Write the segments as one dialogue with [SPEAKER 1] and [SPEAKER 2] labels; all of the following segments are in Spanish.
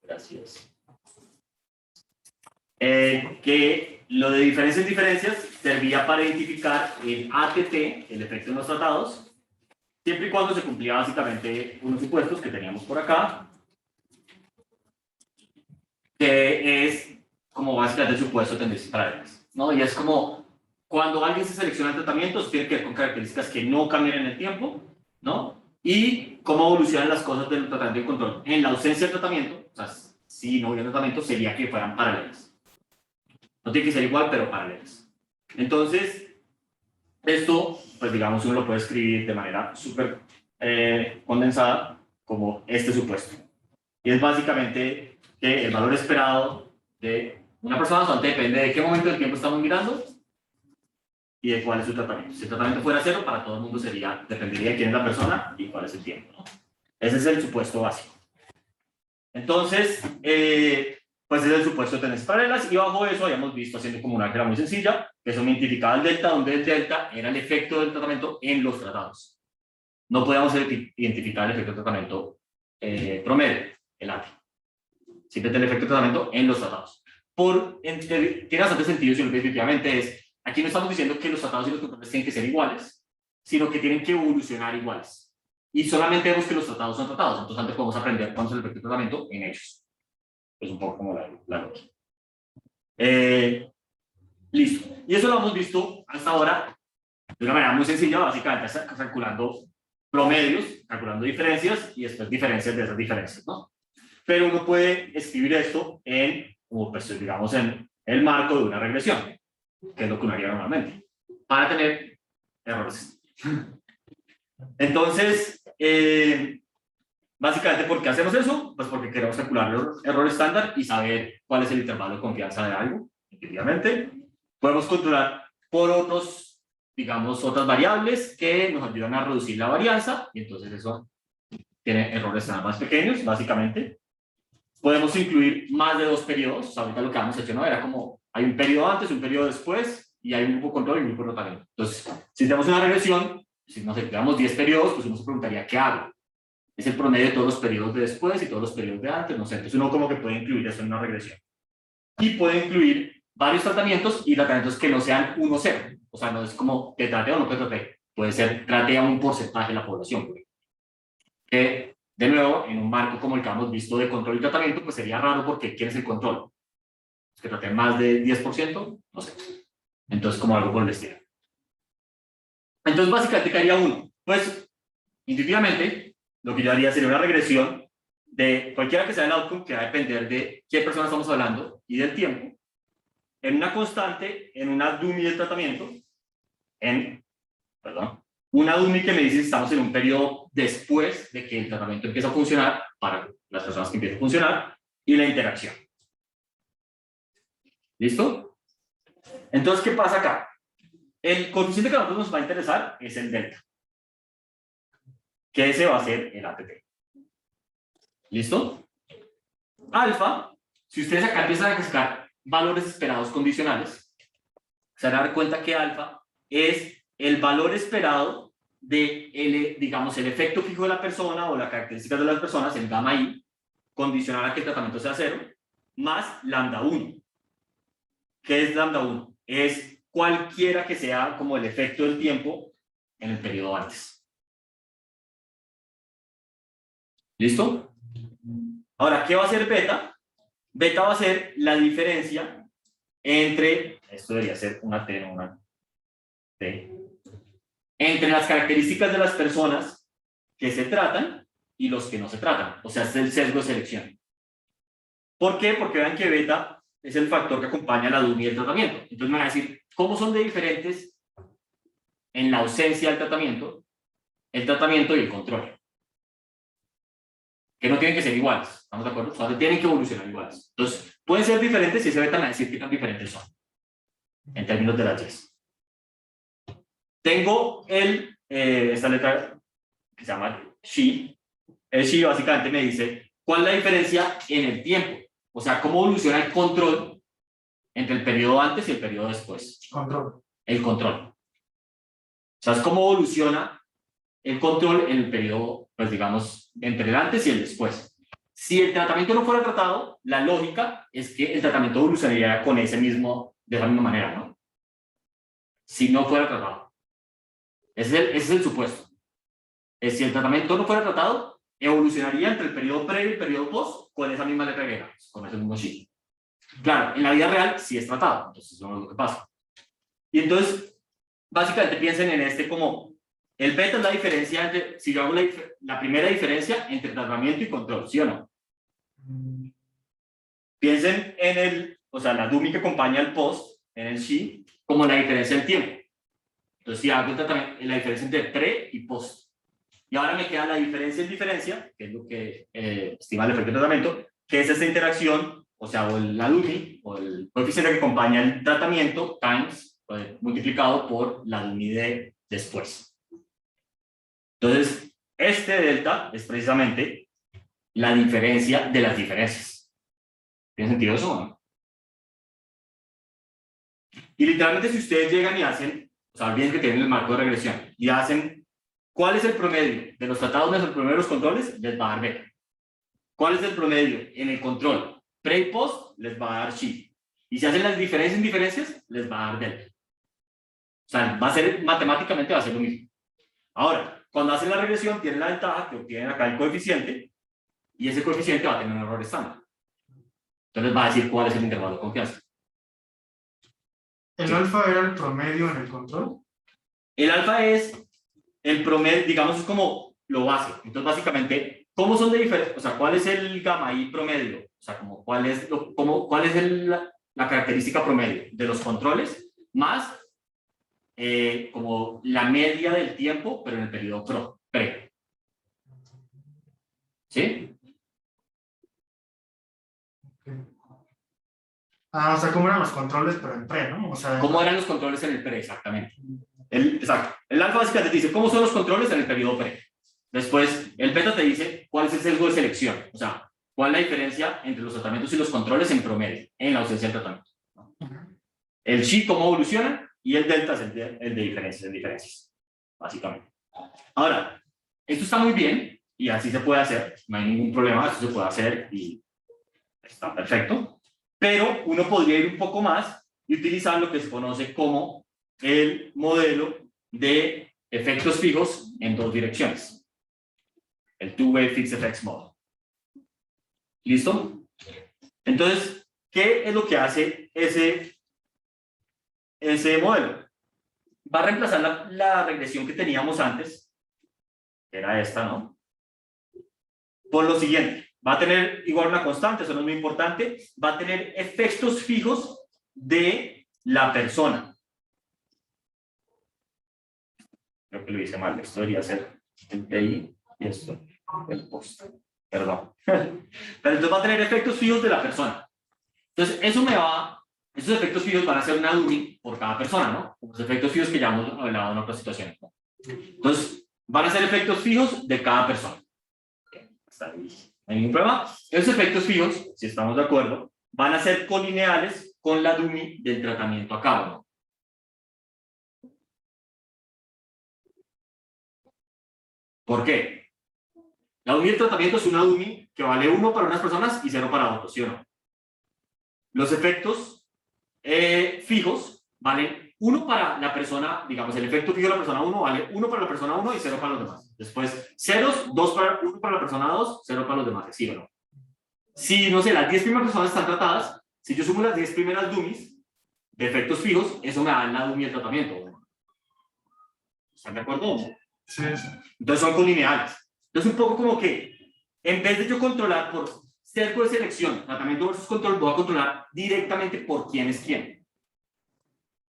[SPEAKER 1] Gracias. Que lo de diferencias servía para identificar el ATT, el efecto en los tratados, siempre y cuando se cumplía básicamente unos supuestos que teníamos por acá, que es como básicamente el supuesto de tendencias paralelas, ¿no? Y es como cuando alguien se selecciona el tratamiento, se tiene que ver con características que no cambian en el tiempo, ¿no? Y cómo evolucionan las cosas del tratamiento y control. En la ausencia del tratamiento, o sea, si no hubiera tratamiento, sería que fueran paralelas. No tiene que ser igual, pero paralelas. Entonces, esto, pues digamos, uno lo puede escribir de manera súper condensada como este supuesto. Y es básicamente que el valor esperado de una persona solamente depende de qué momento del tiempo estamos mirando y de cuál es su tratamiento. Si el tratamiento fuera cero, para todo el mundo dependería de quién es la persona y cuál es el tiempo, ¿no? Ese es el supuesto básico. Entonces, pues es el supuesto de tendencias paralelas, y bajo eso habíamos visto haciendo como una álgebra muy sencilla, que eso me identificaba el delta, donde el delta era el efecto del tratamiento en los tratados. No podíamos identificar el efecto del tratamiento promedio, el ATI. Simplemente el efecto del tratamiento en los tratados. Tiene bastante sentido si lo que definitivamente es, aquí no estamos diciendo que los tratados y los controles tienen que ser iguales, sino que tienen que evolucionar iguales. Y solamente vemos que los tratados son tratados, entonces antes podemos aprender cuál es el efecto del tratamiento en ellos. Es un poco como la lógica. Listo. Y eso lo hemos visto hasta ahora de una manera muy sencilla, básicamente calculando promedios, calculando diferencias y después diferencias de esas diferencias, ¿no? Pero uno puede escribir esto pues, digamos, en el marco de una regresión, que es lo que uno haría normalmente, para tener errores. Entonces, básicamente, ¿por qué hacemos eso? Pues porque queremos calcular el error estándar y saber cuál es el intervalo de confianza de algo, efectivamente. Podemos controlar por otras variables que nos ayudan a reducir la varianza, y entonces eso tiene errores estándar más pequeños, básicamente. Podemos incluir más de 2 periodos. O sea, ahorita lo que hemos hecho, ¿no? Era como, hay un periodo antes, un periodo después, y hay un grupo control y un grupo de rotamiento. Entonces, si tenemos una regresión, si nos tenemos 10 periodos, pues uno se preguntaría, ¿qué hago? Es el promedio de todos los periodos de después y todos los periodos de antes, no sé. Entonces uno como que puede incluir eso en una regresión. Y puede incluir varios tratamientos y tratamientos que no sean 1-0. O sea, no es como te trate o no te trate. Puede ser trate a un porcentaje de la población. Que, de nuevo, en un marco como el que hemos visto de control y tratamiento, pues sería raro porque ¿quién es el control? ¿Es que trate más de 10%? No sé. Entonces, como algo por el estilo. Entonces, básicamente, ¿qué haría uno? Pues, intuitivamente, lo que yo haría sería una regresión de cualquiera que sea el outcome, que va a depender de qué persona estamos hablando y del tiempo, en una constante, en una dummy del tratamiento, una dummy que me dice si estamos en un periodo después de que el tratamiento empieza a funcionar para las personas que empiezan a funcionar, y la interacción. ¿Listo? Entonces, ¿qué pasa acá? El coeficiente que a nosotros nos va a interesar es el delta, que ese va a ser el ATT. ¿Listo? Alfa, si ustedes acá empiezan a sacar valores esperados condicionales, se van a dar cuenta que alfa es el valor esperado de, digamos, el efecto fijo de la persona o las características de las personas, el gamma i, condicional a que el tratamiento sea 0, más lambda 1. ¿Qué es lambda 1? Es cualquiera que sea como el efecto del tiempo en el periodo antes. ¿Listo? Ahora, ¿qué va a ser beta? Beta va a ser la diferencia entre, esto debería ser una T, no una T, entre las características de las personas que se tratan y los que no se tratan. O sea, es el sesgo de selección. ¿Por qué? Porque vean que beta es el factor que acompaña la dummy del tratamiento. Entonces me van a decir, ¿cómo son de diferentes en la ausencia del tratamiento, el tratamiento y el control? Que no tienen que ser iguales, ¿estamos de acuerdo? O sea, tienen que evolucionar iguales. Entonces, pueden ser diferentes y ese beta me va a decir qué tan diferentes son, en términos de las yes. Tengo esta letra que se llama Xi. El Xi básicamente me dice cuál es la diferencia en el tiempo. O sea, cómo evoluciona el control entre el periodo antes y el periodo después.
[SPEAKER 2] Control.
[SPEAKER 1] El control. O sea, es cómo evoluciona el control en el periodo, pues digamos, entre el antes y el después. Si el tratamiento no fuera tratado, la lógica es que el tratamiento evolucionaría con ese mismo, de la misma manera, ¿no? Si no fuera tratado. Ese es el supuesto. Si el tratamiento no fuera tratado, evolucionaría entre el periodo pre y el periodo post con esa misma letra griega, con ese mismo chi. Claro, en la vida real sí es tratado, entonces eso no es lo que pasa. Y entonces, básicamente piensen en este como, el beta es la diferencia entre, si yo hago la primera diferencia entre tratamiento y control, ¿sí o no? Piensen en o sea, la DUMI que acompaña al post, en el chi, como la diferencia en tiempo. Entonces, si hago la diferencia entre pre y post. Y ahora me queda la diferencia en diferencia, que es lo que estima el efecto de tratamiento, que es esta interacción, o sea, o la DUMI, o el coeficiente que acompaña el tratamiento, times, multiplicado por la DUMI de después. Entonces, este delta es precisamente la diferencia de las diferencias. ¿Tiene sentido eso o no? Y literalmente si ustedes llegan y hacen, o sea, olviden que tienen el marco de regresión, y hacen, ¿cuál es el promedio de los tratados menos el promedio de los controles? Les va a dar beta. ¿Cuál es el promedio en el control? Pre y post, les va a dar chi. Y si hacen las diferencias en diferencias, les va a dar delta. O sea, va a ser, matemáticamente va a ser lo mismo. Ahora, cuando hacen la regresión, tienen la ventaja que obtienen acá el coeficiente, y ese coeficiente va a tener un error estándar. Entonces va a decir cuál es el intervalo de confianza.
[SPEAKER 2] ¿El alfa era el promedio en el control? El
[SPEAKER 1] alfa es el promedio, digamos, es como lo base. Entonces, básicamente, ¿cómo son de diferentes? O sea, ¿cuál es el gamma I promedio? O sea, como, ¿cuál es la característica promedio de los controles? Más como la media del tiempo, pero en el periodo pre. ¿Sí?
[SPEAKER 2] O sea, ¿cómo eran los controles, pero en pre, ¿no? O sea,
[SPEAKER 1] ¿cómo eran los controles en el pre? Exactamente. Exacto. El alfa básicamente te dice cómo son los controles en el periodo pre. Después, el beta te dice cuál es el sesgo de selección. O sea, cuál es la diferencia entre los tratamientos y los controles en promedio, en la ausencia de tratamiento. El chi, cómo evoluciona, y el delta es el de diferencias, básicamente. Ahora, esto está muy bien, y así se puede hacer, no hay ningún problema, esto se puede hacer y está perfecto, pero uno podría ir un poco más y utilizar lo que se conoce como el modelo de efectos fijos en dos direcciones. El Two-Way Fixed Effects Model. ¿Listo? Entonces, ¿qué es lo que hace ese modelo? Va a reemplazar la regresión que teníamos antes, que era esta, ¿no? Por lo siguiente, va a tener igual una constante, eso no es muy importante, va a tener efectos fijos de la persona. Creo que lo hice mal, esto debería ser el TI y esto el post. Perdón. Pero entonces va a tener efectos fijos de la persona. Entonces, esos efectos fijos van a ser una DUMI por cada persona, ¿no? Los efectos fijos que ya hemos hablado en otras situaciones, ¿no? Entonces, van a ser efectos fijos de cada persona. Está bien. No hay ningún problema. Esos efectos fijos, si estamos de acuerdo, van a ser colineales con la DUMI del tratamiento a cabo, ¿no? ¿Por qué? La DUMI del tratamiento es una DUMI que vale 1 para unas personas y 0 para otros, ¿sí o no? Los efectos fijos valen 1 para la persona, digamos, el efecto fijo de la persona 1 vale 1 para la persona 1 y 0 para los demás. Después, ceros, 1 para la persona 2, 0 para los demás, ¿sí o no? Si, no sé, las 10 primeras personas están tratadas, si yo sumo las 10 primeras DUMIs de efectos fijos, eso me da la DUMI del tratamiento. ¿Están de acuerdo?
[SPEAKER 2] Sí.
[SPEAKER 1] Entonces son colineales. Entonces un poco como que, en vez de yo controlar por cerco de selección, tratamiento versus control, voy a controlar directamente por quién es quién.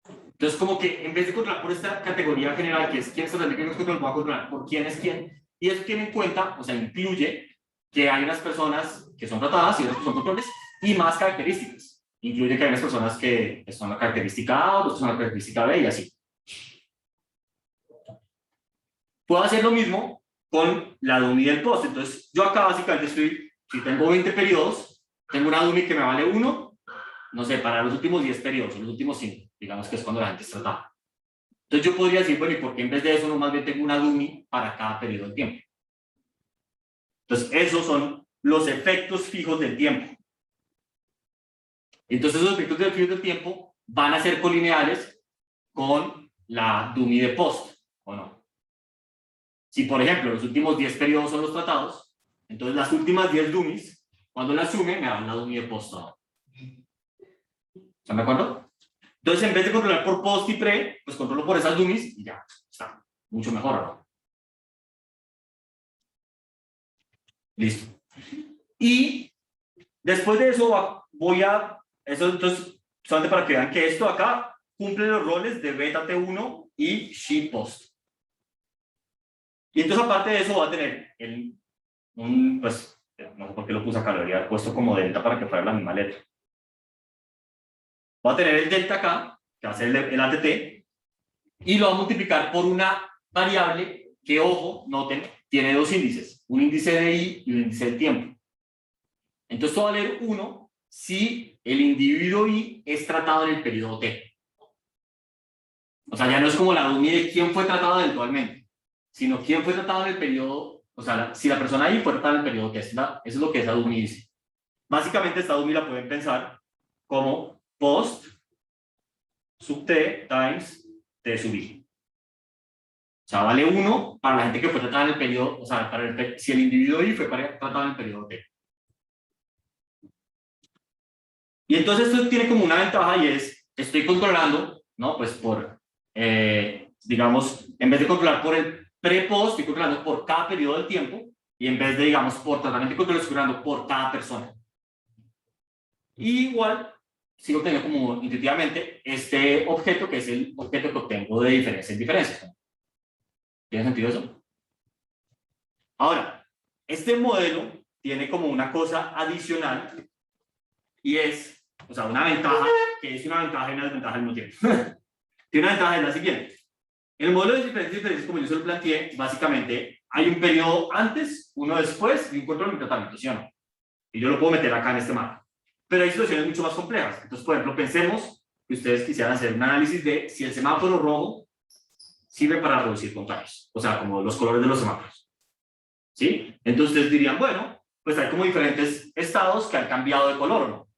[SPEAKER 1] Entonces como que en vez de controlar por esta categoría general, que es quién está tratando, quién es control, voy a controlar por quién es quién. Y eso tiene en cuenta, o sea, incluye que hay unas personas que son tratadas y otras que son controles, y más características. Incluye que hay unas personas que son la característica A, otras son la característica B y así. Puedo hacer lo mismo con la DUMI del post. Entonces, yo acá básicamente si tengo 20 periodos, tengo una DUMI que me vale 1, no sé, para los últimos 10 periodos, los últimos 5, digamos que es cuando la gente es tratada. Entonces, yo podría decir, bueno, ¿y por qué en vez de eso no más bien tengo una DUMI para cada periodo de tiempo? Entonces, esos son los efectos fijos del tiempo. Entonces esos efectos fijos del tiempo van a ser colineales con la dummy de post, ¿o no? Si, por ejemplo, los últimos 10 periodos son los tratados, entonces las últimas 10 dummies, cuando las sume, me dan la dummy de post. ¿Están de acuerdo? Entonces, en vez de controlar por post y pre, pues controlo por esas dummies y ya, está mucho mejor, ¿no? Listo. Y después de eso eso entonces, solamente para que vean que esto acá cumple los roles de beta T1 y sheet post. Y entonces aparte de eso va a tener pues, no sé por qué lo puse acá, lo habría puesto como delta para que fuera la misma letra. Va a tener el delta acá, que va a ser el ATT, y lo va a multiplicar por una variable que, ojo, noten, tiene dos índices, un índice de I y un índice de tiempo. Entonces esto va a valer 1 si el individuo I es tratado en el periodo T. O sea, ya no es como la dummy de quién fue tratado eventualmente, sino quién fue tratado en el periodo, o sea, si la persona I fue tratada en el periodo T, eso es lo que esa dummy dice. Básicamente esta dummy la pueden pensar como post sub T times T sub I. O sea, vale 1 para la gente que fue tratada en el periodo, o sea, si el individuo I fue tratado en el periodo T. Y entonces esto tiene como una ventaja y es, estoy controlando, ¿no? Pues digamos, en vez de controlar por el pre-post, estoy controlando por cada periodo del tiempo, y en vez de, digamos, por tratamiento de control, estoy controlando por cada persona. Y igual, sigo teniendo como intuitivamente este objeto, que es el objeto que obtengo de diferencia en diferencia. ¿Tiene sentido eso? Ahora, este modelo tiene como una cosa adicional, y es, o sea, una ventaja, que es una ventaja y una desventaja al mismo tiempo. Tiene una ventaja, es la siguiente. En el modelo de diferencias, como yo se lo planteé, básicamente hay un periodo antes, uno después y un control de tratamiento, ¿sí o no? Y yo lo puedo meter acá en este mapa. Pero hay situaciones mucho más complejas. Entonces, por ejemplo, pensemos que ustedes quisieran hacer un análisis de si el semáforo rojo sirve para reducir contagios, o sea, como los colores de los semáforos. ¿Sí? Entonces ustedes dirían, bueno, pues hay como diferentes estados que han cambiado de color, ¿no?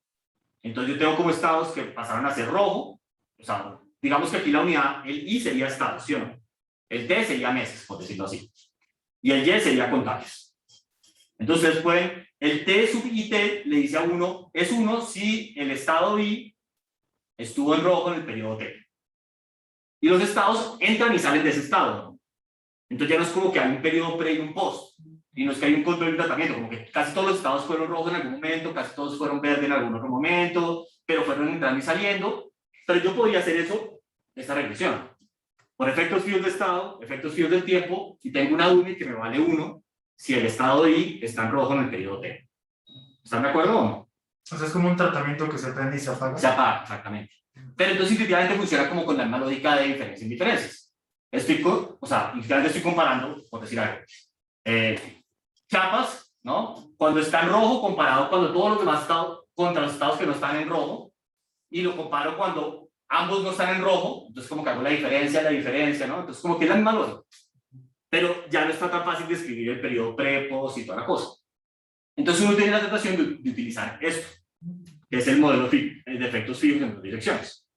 [SPEAKER 1] Entonces yo tengo como estados que pasaron a ser rojo, o sea, digamos que aquí la unidad, el I sería estado, ¿sí o no? El T sería meses, por decirlo así. Y el Y sería contagios. Entonces ustedes pueden, el T sub IT le dice a uno, es 1 si el estado I estuvo en rojo en el periodo T. Y los estados entran y salen de ese estado, ¿no? Entonces ya no es como que hay un periodo pre y un post, y no es que hay un control de tratamiento, como que casi todos los estados fueron rojos en algún momento, casi todos fueron verdes en algún otro momento, pero fueron entrando y saliendo. Pero yo podría hacer eso, esta regresión, por efectos fijos de estado, efectos fijos del tiempo, y tengo una dummy que me vale 1 si el estado I está en rojo en el periodo T. ¿Están de acuerdo o no?
[SPEAKER 2] O sea, es como un tratamiento que se prende y se apaga.
[SPEAKER 1] Se apaga, exactamente. Pero entonces intuitivamente funciona como con la misma lógica de diferencias en diferencias. O sea, intuitivamente estoy comparando, por decir algo, capas, ¿no? Cuando está en rojo comparado cuando todos los demás estados, contra los estados que no están en rojo, y lo comparo cuando ambos no están en rojo, entonces como que hago la diferencia, ¿no? Entonces como que es la misma lógica. Pero ya no está tan fácil de escribir el periodo pre, post y toda la cosa. Entonces uno tiene la tentación de utilizar esto, que es el modelo de efectos fijos en dos direcciones.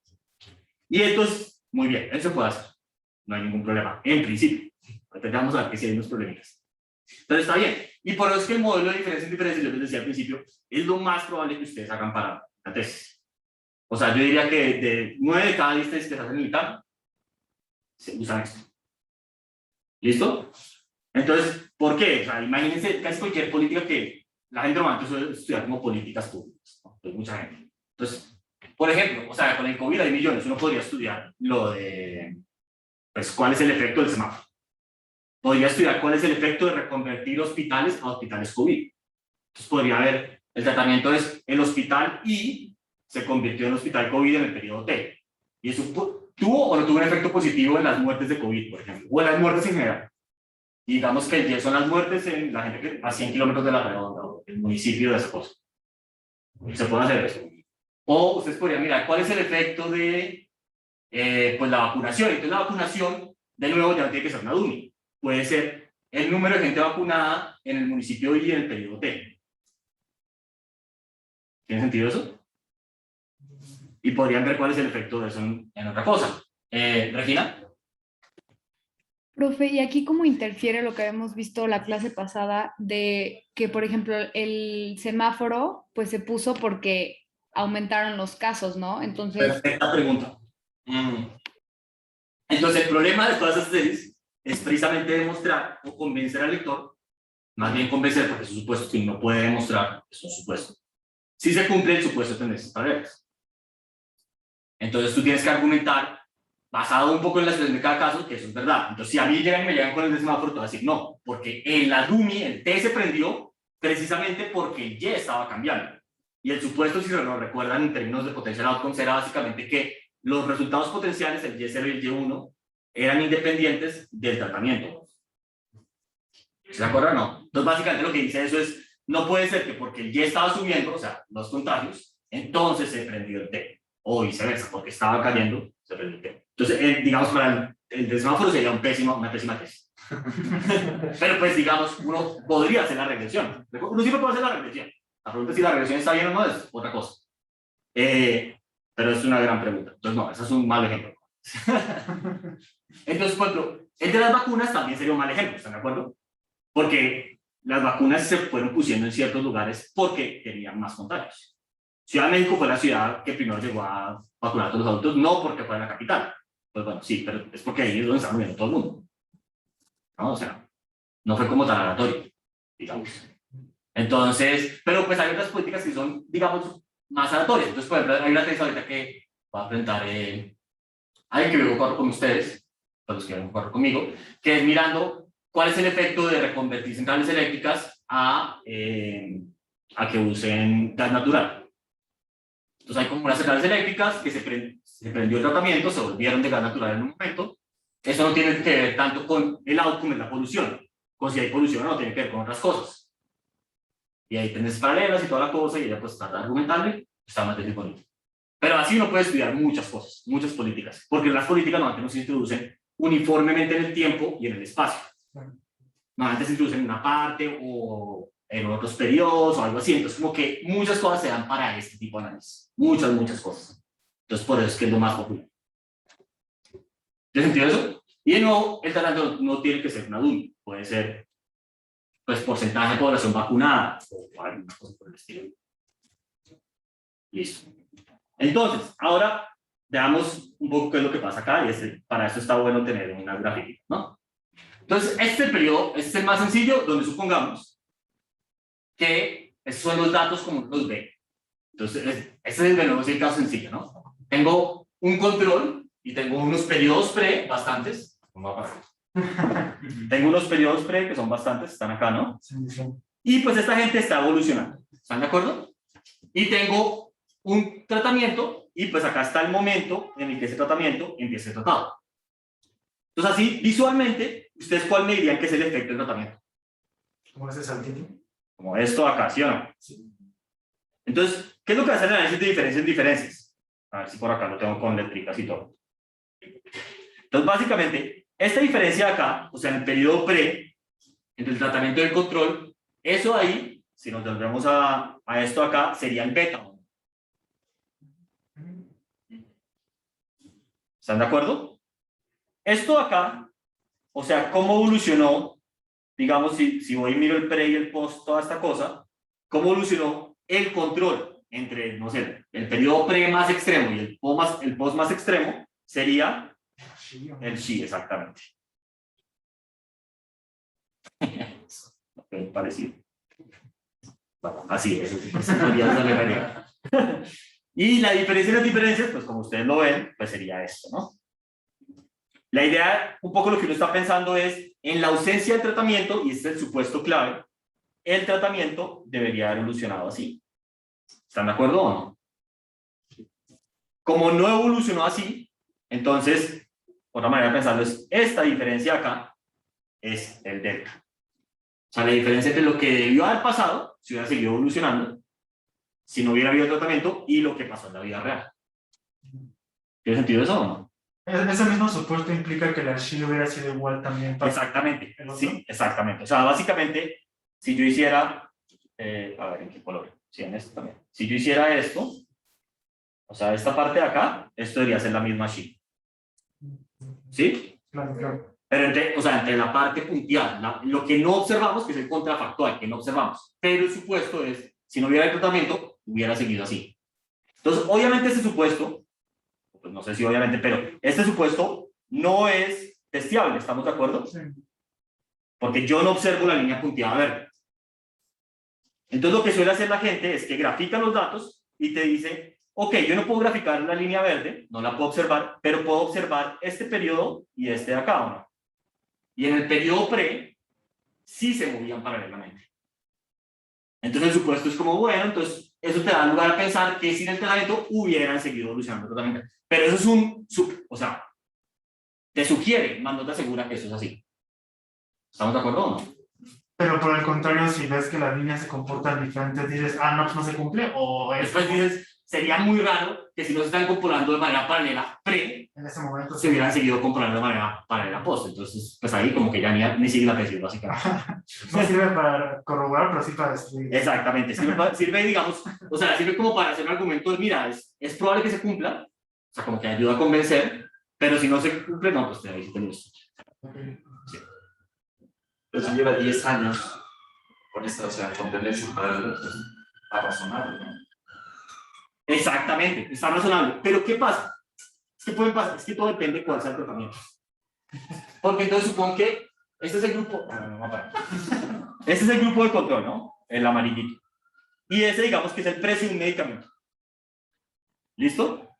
[SPEAKER 1] Y entonces, muy bien, eso se puede hacer. No hay ningún problema, en principio. Ahorita vamos a ver que sí hay unos problemitas. Entonces está bien. Y por eso es que el modelo de diferencia en diferencia, yo les decía al principio, es lo más probable que ustedes hagan para la tesis. O sea, yo diría que de 9 de cada 10 tesis que se hacen en el ITAM, se usan esto. ¿Listo? Entonces, ¿por qué? O sea, imagínense casi cualquier política que la gente normalmente suele estudiar como políticas públicas, ¿no? Pues mucha gente. Entonces, por ejemplo, o sea, con el COVID hay millones, uno podría estudiar lo de, pues, cuál es el efecto del semáforo. Podría estudiar cuál es el efecto de reconvertir hospitales a hospitales COVID. Entonces podría haber, el tratamiento es el hospital I se convirtió en hospital COVID en el periodo T. Y eso tuvo o no tuvo un efecto positivo en las muertes de COVID, por ejemplo, o en las muertes en general. Y digamos que el Y son las muertes en la gente que a 100 kilómetros de la redonda, o el municipio de esa cosa. Se puede hacer eso. O ustedes podrían mirar cuál es el efecto de pues la vacunación. Entonces la vacunación, de nuevo, ya no tiene que ser una dummy. Puede ser el número de gente vacunada en el municipio y en el periodo T. ¿Tiene sentido eso? Y podrían ver cuál es el efecto de eso en otra cosa. Regina.
[SPEAKER 3] Profe, ¿y aquí cómo interfiere lo que habíamos visto la clase pasada de que, por ejemplo, el semáforo pues se puso porque aumentaron los casos, ¿no? Entonces,
[SPEAKER 1] Perfecta pregunta. Entonces, el problema de todas estas series es precisamente demostrar o convencer al lector, más bien convencer, porque es un supuesto que no puede demostrar, es un supuesto. Si se cumple el supuesto de tendencias paralelas. Entonces, tú tienes que argumentar, basado un poco en la situación de cada caso, que eso es verdad. Entonces, si a mí llegan y me llegan con el semáforo, te voy a decir no, porque en la DUMI el T se prendió precisamente porque el Y estaba cambiando. Y el supuesto, si lo recuerdan en términos de potential outcomes, era básicamente que los resultados potenciales, el Y0 y el Y1, eran independientes del tratamiento. ¿Se acuerdan o no? Entonces, básicamente lo que dice eso es, no puede ser que porque el Y estaba subiendo, o sea, los contagios, entonces se prendió el T, o viceversa, porque estaba cayendo, se prendió el T. Entonces, digamos, para el semáforo sería una pésima tesis. Pero pues, digamos, uno podría hacer la regresión. Uno siempre puede hacer la regresión. La pregunta es si la regresión está bien o no, es otra cosa. Pero es una gran pregunta. Entonces, no, ese es un mal ejemplo. Entonces, por ejemplo, el de las vacunas también sería un mal ejemplo, ¿están de acuerdo? Porque las vacunas se fueron pusiendo en ciertos lugares porque tenían más contagios. Ciudad de México fue la ciudad que primero llegó a vacunar a todos los adultos, no porque fue la capital. Pues bueno, sí, pero es porque ahí es donde está muriendo todo el mundo. ¿No? O sea, no fue como tan aleatorio, digamos. Entonces, pero pues hay otras políticas que son, digamos, más aleatorias. Entonces, por ejemplo, hay una tesis ahorita que va a presentar alguien que me jugar con ustedes, para los que van a jugar conmigo, que es mirando cuál es el efecto de reconvertir centrales eléctricas a que usen gas natural. Entonces hay como unas centrales eléctricas que se prendió el tratamiento, se volvieron de gas natural en un momento. Eso no tiene que ver tanto con el outcome, la polución, con si hay polución o no, tiene que ver con otras cosas. Y ahí tenés paralelas y toda la cosa, y ella pues trata de argumentarle, está más disponible. Pero así uno puede estudiar muchas cosas, muchas políticas, porque las políticas normalmente no se introducen uniformemente en el tiempo y en el espacio. Normalmente se introducen en una parte o en otros periodos o algo así. Entonces, como que muchas cosas se dan para este tipo de análisis. Muchas cosas. Entonces, por eso es que es lo más popular. ¿Tiene sentido eso? Y de nuevo, el tratamiento no tiene que ser una DUMI. Puede ser, pues, porcentaje de población vacunada o alguna cosa por el estilo. Listo. Entonces, ahora veamos un poco qué es lo que pasa acá, y para eso está bueno tener una gráfica, ¿no? Entonces, este es el periodo, este es el más sencillo, donde supongamos que esos son los datos como uno los ve. Entonces, este es de nuevo el caso sencillo, ¿no? Tengo un control y tengo unos periodos pre, bastantes. Tengo unos periodos pre que son bastantes, están acá, ¿no?
[SPEAKER 2] Sí, sí.
[SPEAKER 1] Y pues esta gente está evolucionando, ¿están de acuerdo? Y tengo un tratamiento, y pues acá está el momento en el que ese tratamiento empieza a ser tratado. Entonces así, visualmente, ¿ustedes cuál me dirían que es el efecto del tratamiento?
[SPEAKER 2] ¿Cómo ese saltito?
[SPEAKER 1] Como esto acá, ¿sí o no?
[SPEAKER 2] Sí.
[SPEAKER 1] Entonces, ¿qué es lo que hace el análisis de diferencias en diferencias? A ver si por acá lo tengo con letricas y todo. Entonces, básicamente, esta diferencia de acá, o sea, en el periodo pre, entre el tratamiento y el control, eso ahí, si nos volvemos a esto acá, sería el beta. ¿Están de acuerdo? Esto acá, o sea, cómo evolucionó, digamos, si voy y miro el pre y el post, toda esta cosa, cómo evolucionó el control entre, no sé, el periodo pre más extremo y el post más extremo, sería el Xi, exactamente. Parecido. Bueno, así es. Y la diferencia de las diferencias, pues como ustedes lo ven, pues sería esto, ¿no? La idea, un poco lo que uno está pensando es, en la ausencia del tratamiento, y este es el supuesto clave, el tratamiento debería haber evolucionado así. ¿Están de acuerdo o no? Como no evolucionó así, entonces, otra manera de pensarlo es, esta diferencia acá es el delta. O sea, la diferencia entre lo que debió haber pasado, si hubiera seguido evolucionando, si no hubiera habido tratamiento, y lo que pasó en la vida real. ¿Tiene sentido eso o no?
[SPEAKER 2] Ese mismo supuesto implica que el archivo hubiera sido igual también para
[SPEAKER 1] Exactamente,
[SPEAKER 2] el otro.
[SPEAKER 1] sí, exactamente. O sea, básicamente, si yo hiciera, a ver, ¿en qué color? Sí, en este también. Si yo hiciera esto, o sea, esta parte de acá, esto debería ser la misma sheet. ¿Sí?
[SPEAKER 2] Claro, claro.
[SPEAKER 1] Pero o sea, entre la parte punteada, lo que no observamos, que es el contrafactual, que no observamos. Pero el supuesto es, si no hubiera el tratamiento, hubiera seguido así. Entonces, obviamente este supuesto, pues no sé si obviamente, pero este supuesto no es testeable, ¿estamos de acuerdo?
[SPEAKER 2] Sí.
[SPEAKER 1] Porque yo no observo la línea punteada verde. Entonces lo que suele hacer la gente es que grafica los datos y te dice, ok, yo no puedo graficar la línea verde, no la puedo observar, pero puedo observar este periodo y este de acá, ¿o no? Y en el periodo pre, sí se movían paralelamente. Entonces el supuesto es como, bueno, entonces eso te da lugar a pensar que sin el tratamiento hubieran seguido evolucionando totalmente. Pero eso es o sea, te sugiere, más no te asegura que eso es así. ¿Estamos de acuerdo o no?
[SPEAKER 2] Pero por el contrario, si ves que las líneas se comportan diferentes, dices, ah, no, pues no se cumple, o es
[SPEAKER 1] Después dices, sería muy raro que si no se están comportando de manera paralela pre,
[SPEAKER 2] en ese momento
[SPEAKER 1] se hubieran seguido comportando de manera paralela post. Entonces, pues ahí como que ya ni sigue la tesis, básicamente.
[SPEAKER 2] no sirve para corroborar, pero sí para destruir.
[SPEAKER 1] Exactamente, sirve, digamos, o sea, sirve como para hacer un argumento de, mira, es probable que se cumpla, o sea, como que ayuda a convencer, pero si no se cumple, no, pues ahí sí tenemos.
[SPEAKER 2] Okay.
[SPEAKER 1] Sí.
[SPEAKER 4] Pero si lleva 10 años con esta, o sea, con tendencia paralela, pues está razonable, ¿no?
[SPEAKER 1] Exactamente, está razonable. Pero ¿qué pasa? Es que puede pasar, es que todo depende de cuál sea el tratamiento. Porque entonces supongo que este es el grupo, este es el grupo de control, ¿no? El amarillito. Y ese, digamos que es el precio de un medicamento. ¿Listo?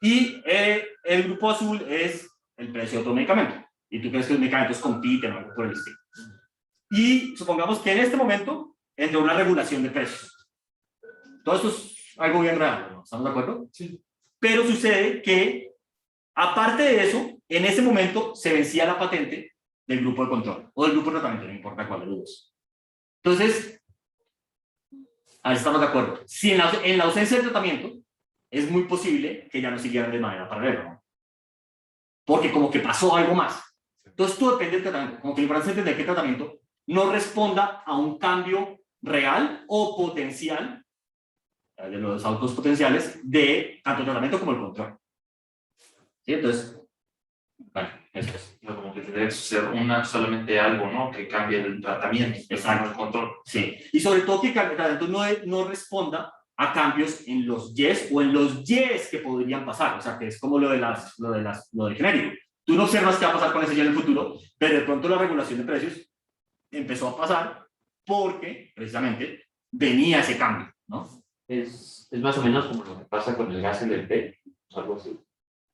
[SPEAKER 1] Y el grupo azul es el precio de otro medicamento. Y tú crees que los medicamentos compiten o algo por el estilo. Y supongamos que en este momento entra una regulación de precios. Todo esto es algo bien real, ¿no? ¿Estamos de acuerdo?
[SPEAKER 2] Sí.
[SPEAKER 1] Pero sucede que, aparte de eso, en ese momento se vencía la patente del grupo de control o del grupo de tratamiento, no importa cuál de los dos. Entonces, a ver si estamos de acuerdo. Si en la ausencia de tratamiento, es muy posible que ya no siguieran de manera paralela, ¿no? Porque como que pasó algo más. Entonces, todo depende del tratamiento. Como que lo importante es entender que el tratamiento no responda a un cambio real o potencial de los autos potenciales de tanto el tratamiento como el control. ¿Sí? Entonces, bueno, eso es.
[SPEAKER 4] No, como que tendría que ser solamente algo, ¿no? Que cambie el tratamiento,
[SPEAKER 1] Exacto.
[SPEAKER 4] el control.
[SPEAKER 1] Sí. Y sobre todo que el tratamiento no responda a cambios en los yes o en los yes que podrían pasar. O sea, que es como lo del genérico. Tú no observas qué va a pasar con ese ya en el futuro, pero de pronto la regulación de precios empezó a pasar porque, precisamente, venía ese cambio, ¿no?
[SPEAKER 5] Es más o menos como lo que pasa con el gas LP, algo así,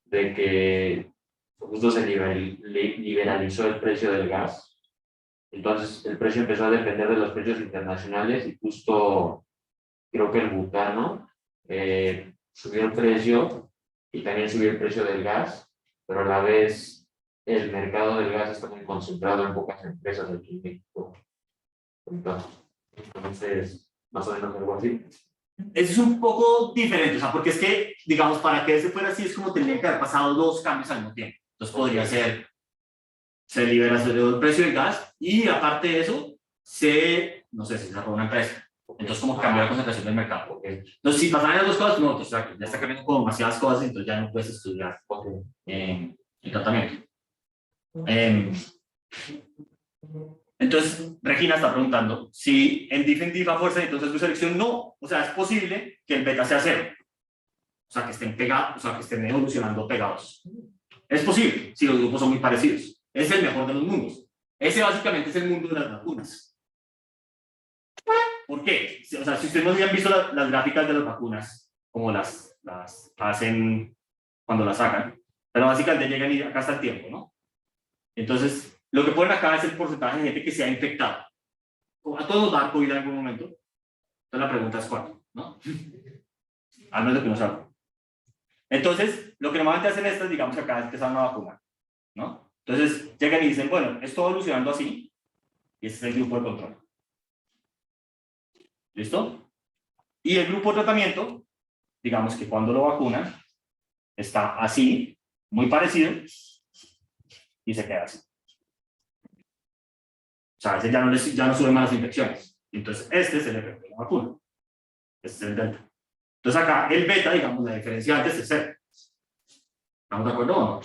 [SPEAKER 5] de que justo se liberalizó el precio del gas, entonces el precio empezó a depender de los precios internacionales y justo creo que el butano subió el precio y también subió el precio del gas, pero a la vez el mercado del gas está muy concentrado en pocas empresas aquí en México. Entonces, más o menos algo así.
[SPEAKER 1] Eso es un poco diferente, o sea, porque es que, digamos, para que ese fuera así es como tendría que haber pasado dos cambios al mismo tiempo. Entonces podría ser, se libera el precio del gas y aparte de eso, no sé, se cerró una empresa. Entonces como cambió la concentración del mercado. Entonces si pasan las dos cosas, no, entonces ya está cambiando con demasiadas cosas, entonces ya no puedes estudiar el tratamiento. Entonces, Regina está preguntando si en diff a fuerza, entonces tu selección no, o sea, es posible que el beta sea cero, o sea, que estén pegados, o sea, que estén evolucionando pegados. Es posible, si los grupos son muy parecidos. Es el mejor de los mundos. Ese básicamente es el mundo de las vacunas. ¿Por qué? O sea, si ustedes no habían visto las gráficas de las vacunas, como las hacen cuando las sacan, pero básicamente llegan y acá está el tiempo, ¿no? Entonces, lo que ponen acá es el porcentaje de gente que se ha infectado. A todos nos va a COVID en algún momento. Entonces la pregunta es cuánto, ¿no? Al menos de que no saben. Entonces, lo que normalmente hacen estas, digamos que acá es empezar una vacuna, ¿no? Entonces, llegan y dicen, bueno, esto va evolucionando así, y este es el grupo de control. ¿Listo? Y el grupo de tratamiento, digamos que cuando lo vacunan, está así, muy parecido, y se queda así. O sea, ese ya no sube más las infecciones. Entonces, este es el efecto de la vacuna. Este es el delta. Entonces acá el beta, digamos, la diferencia antes es 0. ¿Estamos de acuerdo o no?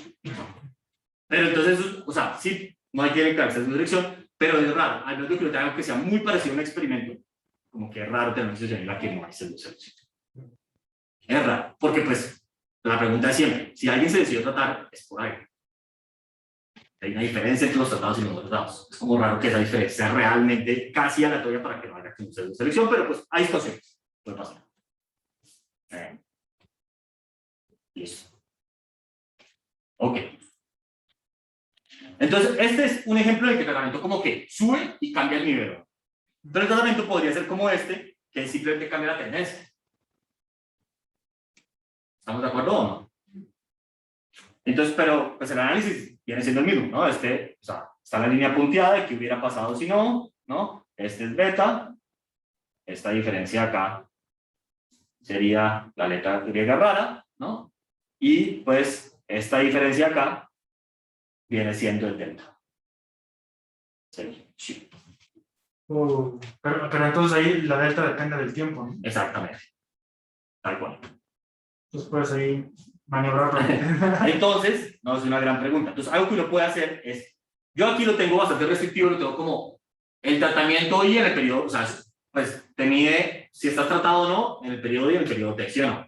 [SPEAKER 1] Pero entonces, o sea, sí, no hay que encargarse de su dirección, pero es raro. Al menos que lo tenga que sea muy parecido a un experimento, como que es raro tener una situación en la que no hay solución. Es raro, porque pues la pregunta es siempre, si alguien se decidió tratar, es por algo. Hay una diferencia entre los tratados y los no tratados. Es como raro que esa diferencia sea realmente casi aleatoria para que no haya que de selección, pero pues hay situaciones. Puede pasar. Listo. Ok. Entonces, este es un ejemplo de que el tratamiento como que sube y cambia el nivel. Pero el tratamiento podría ser como este, que simplemente cambia la tendencia. ¿Estamos de acuerdo o no? Entonces, pero pues el análisis viene siendo el mismo, ¿no? O sea, está la línea punteada de qué hubiera pasado si no, ¿no? Este es beta. Esta diferencia acá sería la letra griega rara, ¿no? Y pues esta diferencia acá viene siendo el delta. Sí.
[SPEAKER 2] Pero entonces ahí la delta depende del tiempo, ¿no?
[SPEAKER 1] Exactamente. Tal cual.
[SPEAKER 2] Entonces puedes ahí maniobrar.
[SPEAKER 1] Entonces, no es una gran pregunta. Entonces, algo que uno puede hacer es, yo aquí lo tengo bastante restrictivo, lo tengo como el tratamiento y en el periodo, o sea, pues te mide si estás tratado o no en el periodo y en el periodo T, ¿sí o no?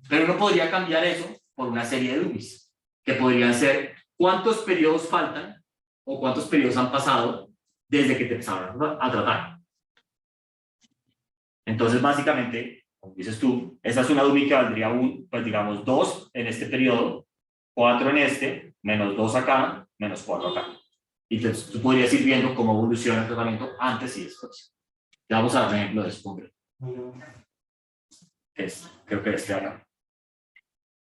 [SPEAKER 1] Pero uno podría cambiar eso por una serie de dummies, que podrían ser cuántos periodos faltan o cuántos periodos han pasado desde que te empezaron a tratar. Entonces, básicamente, como dices tú, esa es una dummy que valdría pues digamos 2 en este periodo, 4 en este, menos 2 acá, menos 4 acá. Y entonces tú podrías ir viendo cómo evoluciona el tratamiento antes y después. Ya vamos a dar un ejemplo de esto, creo que este acá.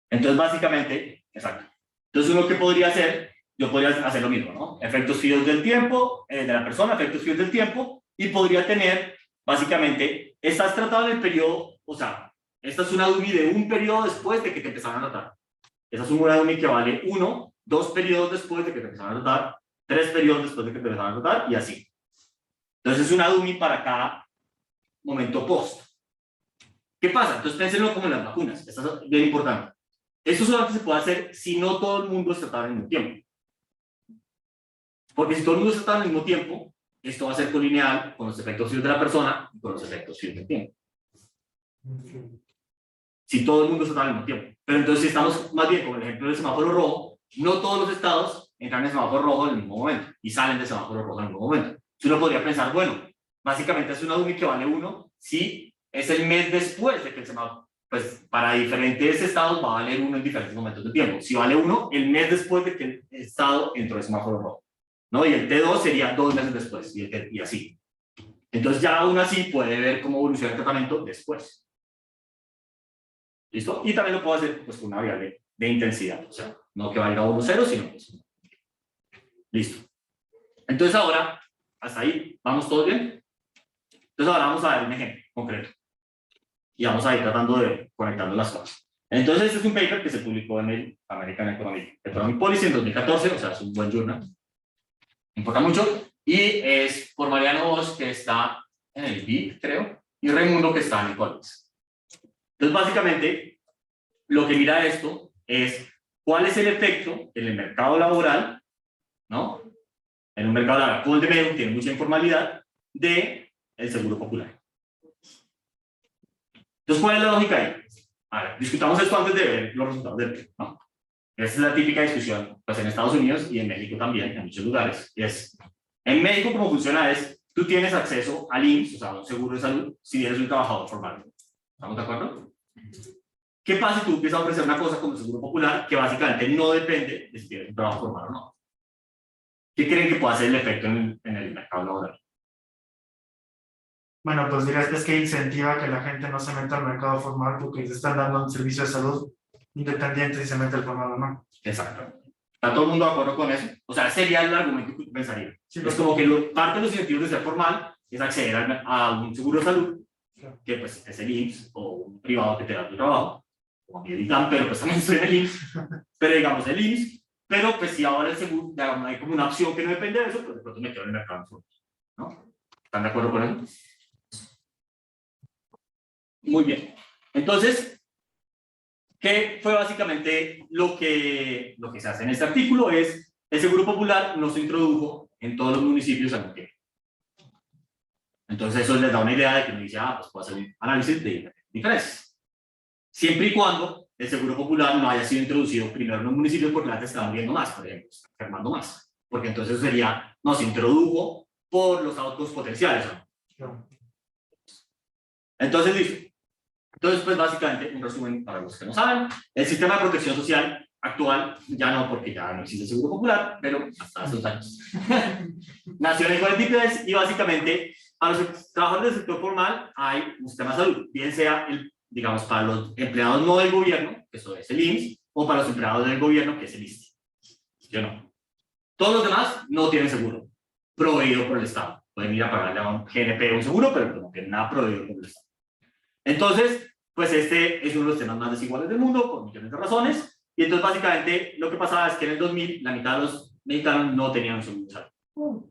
[SPEAKER 1] Entonces, básicamente, exacto. Entonces, uno que podría hacer, yo podría hacer lo mismo, ¿no? Efectos fijos del tiempo, de la persona, efectos fijos del tiempo, y podría tener, básicamente, estás tratado en el periodo, o sea, esta es una dummy de un periodo después de que te empezaron a tratar. Esa es una dummy que vale 1, 2 periodos después de que te empezaron a tratar, 3 periodos después de que te empezaron a tratar, y así. Entonces, es una dummy para cada momento post. ¿Qué pasa? Entonces, pénsenlo como en las vacunas. Esto es bien importante. Esto solamente se puede hacer si no todo el mundo está tratado al mismo tiempo. Porque si todo el mundo está tratado al mismo tiempo, esto va a ser colineal con los efectos fijos de la persona y con los efectos fijos del tiempo. Si todo el mundo está tratado al mismo tiempo. Pero entonces, si estamos más bien con el ejemplo del semáforo rojo, no todos los estados entran en el semáforo rojo en el mismo momento y salen del semáforo rojo en el mismo momento. Entonces uno podría pensar, bueno, básicamente es una dummy que vale 1 si es el mes después de que el semáforo, pues para diferentes estados va a valer 1 en diferentes momentos de tiempo. Si vale 1, el mes después de que el estado entró en el semáforo rojo, ¿no? Y el T2 sería 2 meses después, y así. Entonces ya aún así puede ver cómo evoluciona el tratamiento después. ¿Listo? Y también lo puedo hacer pues, con una variable de intensidad, o sea, no que valga 1, 0, sino pues. Listo. Entonces ahora, hasta ahí, ¿vamos todos bien? Entonces ahora vamos a ver un ejemplo concreto. Y vamos a ir tratando de conectando las cosas. Entonces este es un paper que se publicó en el American Economic Policy en 2014, o sea, es un buen journal. Me importa mucho. Y es por Mariano Bosch, que está en el BIC, creo, y Raimundo, que está en el Collins. Entonces, básicamente, lo que mira esto es cuál es el efecto en el mercado laboral, ¿no? En un mercado laboral como el de México, tiene mucha informalidad, de el seguro popular. Entonces, ¿cuál es la lógica ahí? A ver, discutamos esto antes de ver los resultados del PIB, ¿no? Esa es la típica discusión, pues en Estados Unidos y en México también, en muchos lugares. Y es, en México, cómo funciona es, tú tienes acceso al IMSS, o sea, a un seguro de salud, si eres un trabajador formal. ¿Estamos de acuerdo? ¿Qué pasa si tú empiezas a ofrecer una cosa como el seguro popular que básicamente no depende de si tienes un trabajo formal o no? ¿Qué creen que puede hacer el efecto en el mercado laboral?
[SPEAKER 2] Bueno, pues dirás, es que incentiva que la gente no se meta al mercado formal porque le están dando un servicio de salud independiente si se mete al formal o no.
[SPEAKER 1] Exacto. ¿Está todo el mundo de acuerdo con eso? O sea, sería el argumento que tú pensarías.
[SPEAKER 2] Sí,
[SPEAKER 1] es como que parte de los incentivos de ser formal es acceder a un seguro de salud, que pues es el IMSS o un privado que te da tu trabajo, o a mí el ITAM, pero pues también estoy en el IMSS, pero digamos el IMSS, pero pues si ahora el seguro, digamos, hay como una opción que no depende de eso, pues de pronto me quedo en el mercado, ¿no? ¿Están de acuerdo con eso? Muy bien. Entonces, ¿qué fue básicamente lo que se hace en este artículo? Es, el Seguro Popular no se introdujo en todos los municipios al mismo tiempo. Entonces eso les da una idea de que uno dice, pues puedo hacer un análisis de diferencias. Siempre y cuando el Seguro Popular no haya sido introducido primero en los municipios porque la gente está muriendo más, por ejemplo, está enfermando más. Porque entonces sería, no, se introdujo por los autos potenciales, ¿no? Entonces, listo. Entonces, pues básicamente, un resumen para los que no saben, el sistema de protección social actual, ya no porque ya no existe el Seguro Popular, pero hasta hace 2 años, nació en el 43 y básicamente para los trabajadores del sector formal hay un sistema de salud, bien sea, digamos, para los empleados no del gobierno, que eso es el IMSS, o para los empleados del gobierno, que es el ISSSTE. ¿Sí o no? Todos los demás no tienen seguro proveído por el Estado. Pueden ir a pagarle a un GNP un seguro, pero no tienen nada proveído por el Estado. Entonces, pues este es uno de los temas más desiguales del mundo, por millones de razones, y entonces básicamente lo que pasaba es que en el 2000 la mitad de los mexicanos no tenían un seguro de salud.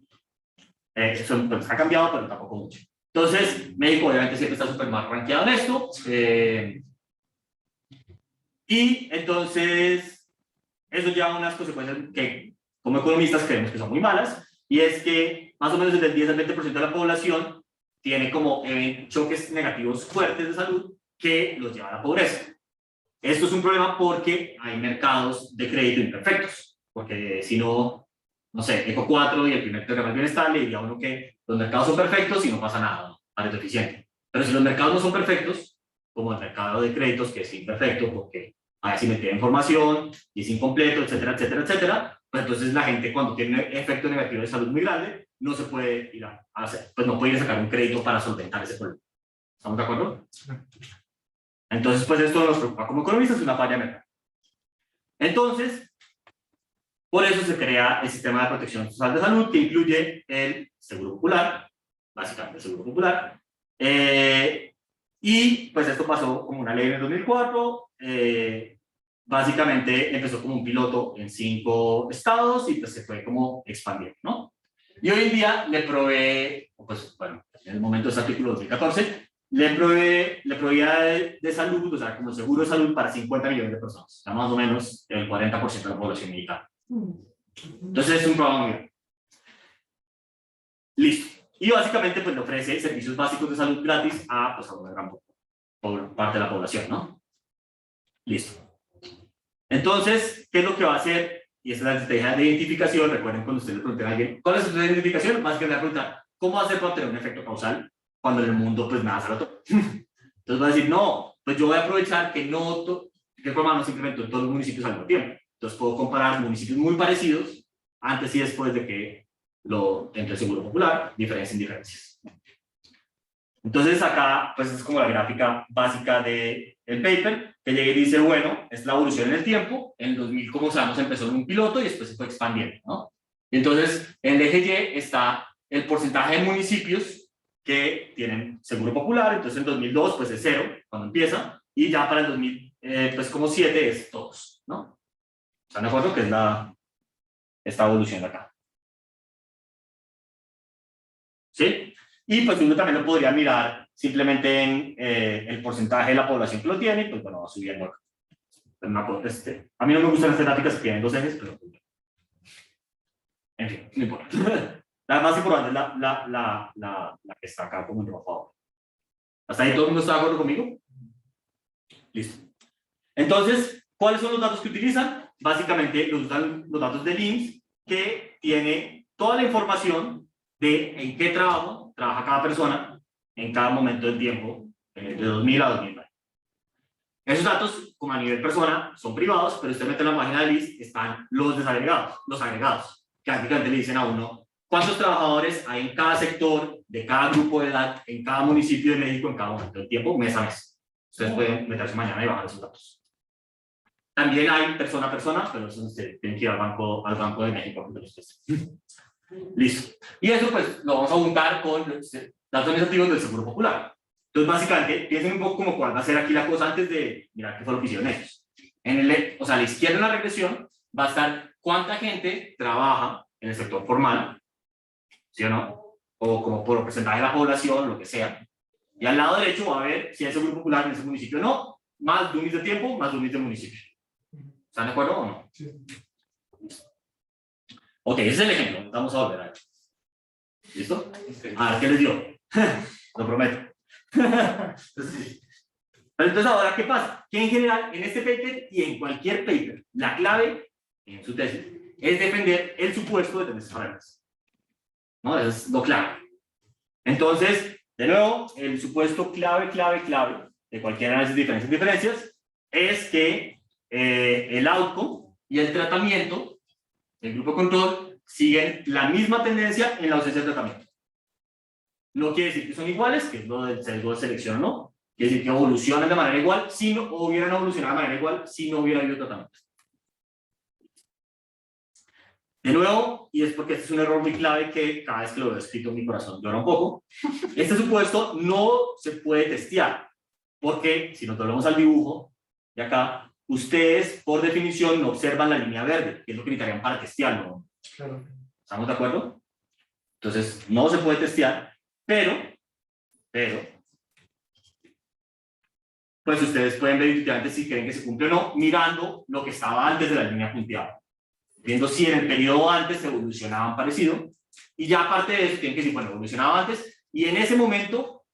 [SPEAKER 1] Eso pues, ha cambiado, pero tampoco mucho. Entonces, México obviamente siempre está súper mal rankeado en esto, y entonces eso lleva a unas consecuencias que como economistas creemos que son muy malas, y es que más o menos desde el 10 al 20% de la población tiene como choques negativos fuertes de salud que los lleva a la pobreza. Esto es un problema porque hay mercados de crédito imperfectos, porque si no, no sé, Eco 4 y el primer teorema del bienestar le diría a uno que los mercados son perfectos y no pasa nada, ¿no? Pareto eficiente. Pero si los mercados no son perfectos, como el mercado de créditos que es imperfecto porque hay asimetría de información y es incompleto, etcétera, etcétera, etcétera, pues entonces la gente cuando tiene un efecto negativo de salud muy grande, no se puede ir a hacer, pues no puede ir a sacar un crédito para solventar ese problema. ¿Estamos de acuerdo? Entonces, pues esto nos preocupa como economistas, es una falla de mercado. Entonces, por eso se crea el sistema de protección social de salud que incluye el Seguro Popular, básicamente el Seguro Popular, y pues esto pasó como una ley en el 2004, básicamente empezó como un piloto en 5 estados y pues se fue como expandiendo, ¿no? Y hoy en día le provee, pues bueno, en el momento de este artículo 2014, le proveía de salud, o sea, como seguro de salud para 50 millones de personas, o sea, más o menos el 40% de la población mexicana. Entonces es un programa muy grande. Listo. Y básicamente pues le ofrece servicios básicos de salud gratis a, pues, a una gran parte de la población, ¿no? Listo. Entonces, ¿qué es lo que va a hacer? Y esa es la estrategia de identificación. Recuerden cuando usted le pregunte a alguien, ¿cuál es la estrategia de identificación? Básicamente le va a preguntar, ¿cómo hacer para tener un efecto causal cuando en el mundo pues nada sale todo? Entonces va a decir, no, pues yo voy a aprovechar que no, que el programa no se implementó en todos los municipios al mismo tiempo. Entonces puedo comparar municipios muy parecidos antes y después de que entre el Seguro Popular, diferencias. Entonces acá pues es como la gráfica básica del paper, que llega y dice, bueno, es la evolución en el tiempo. En el 2000, como sabemos, empezó en un piloto y después se fue expandiendo, ¿no? Y entonces en el eje Y está el porcentaje de municipios que tienen Seguro Popular. Entonces en 2002 pues es 0 cuando empieza, y ya para el 2000 pues como 7 es todos, ¿no? ¿Están de acuerdo? Que es esta evolución de acá. ¿Sí? Y pues uno también lo podría mirar simplemente en el porcentaje de la población que lo tiene, y pues bueno, va subiendo acá. A mí no me gustan las gráficas que tienen 2 ejes, pero en fin, no importa. La más importante es la que está acá como en rojo. ¿Hasta ahí todo el mundo está de acuerdo conmigo? Listo. Entonces, ¿cuáles son los datos que utilizan? Básicamente los usan los datos del IMSS, que tiene toda la información de en qué trabaja cada persona en cada momento del tiempo, de 2000 a 2009. Esos datos, como a nivel persona, son privados, pero usted mete en la página del IMSS, están los desagregados, los agregados, que prácticamente le dicen a uno cuántos trabajadores hay en cada sector, de cada grupo de edad, en cada municipio de México, en cada momento del tiempo, mes a mes. Ustedes pueden meterse mañana y bajar esos datos. También hay persona a persona, pero eso se tiene que ir al banco de México. Listo. Y eso pues lo vamos a juntar con datos administrativos del Seguro Popular. Entonces básicamente piensen un poco como cuál va a ser aquí la cosa antes de mirar qué fue lo que hicieron ellos. O sea, a la izquierda en la regresión va a estar cuánta gente trabaja en el sector formal, ¿sí o no? O como por porcentaje de la población, lo que sea. Y al lado derecho va a ver si hay seguro popular en ese municipio o no, más dummies de tiempo, más dummies de municipio. ¿Están de acuerdo o no?
[SPEAKER 2] Sí.
[SPEAKER 1] Ok, ese es el ejemplo. Vamos a volver a ver. ¿Listo? A ver qué les dio. Lo prometo. Entonces, pero entonces ahora, ¿qué pasa? Que en general, en este paper y en cualquier paper, la clave en su tesis es defender el supuesto de tendencias paralelas. ¿No? Eso es lo clave. Entonces, de nuevo, el supuesto clave de cualquier análisis de diferencias es que el outcome y el tratamiento del grupo control siguen la misma tendencia en la ausencia de tratamiento. No quiere decir que son iguales, que es lo del sesgo de selección, ¿no? Quiere decir que evolucionan de manera igual, si no hubieran evolucionado de manera igual, si no hubiera habido tratamiento. De nuevo, y es porque este es un error muy clave que cada vez que lo veo escrito mi corazón llora un poco, este supuesto no se puede testear, porque si nos volvemos al dibujo de acá, ustedes por definición no observan la línea verde, que es lo que necesitarían para testearlo.
[SPEAKER 2] Claro.
[SPEAKER 1] ¿Estamos de acuerdo? Entonces, no se puede testear, pero, pues ustedes pueden ver efectivamente si creen que se cumple o no, mirando lo que estaba antes de la línea punteada. Viendo si en el periodo antes evolucionaban parecido, y ya aparte de eso tienen que decir, bueno, evolucionaba antes, y en ese momento,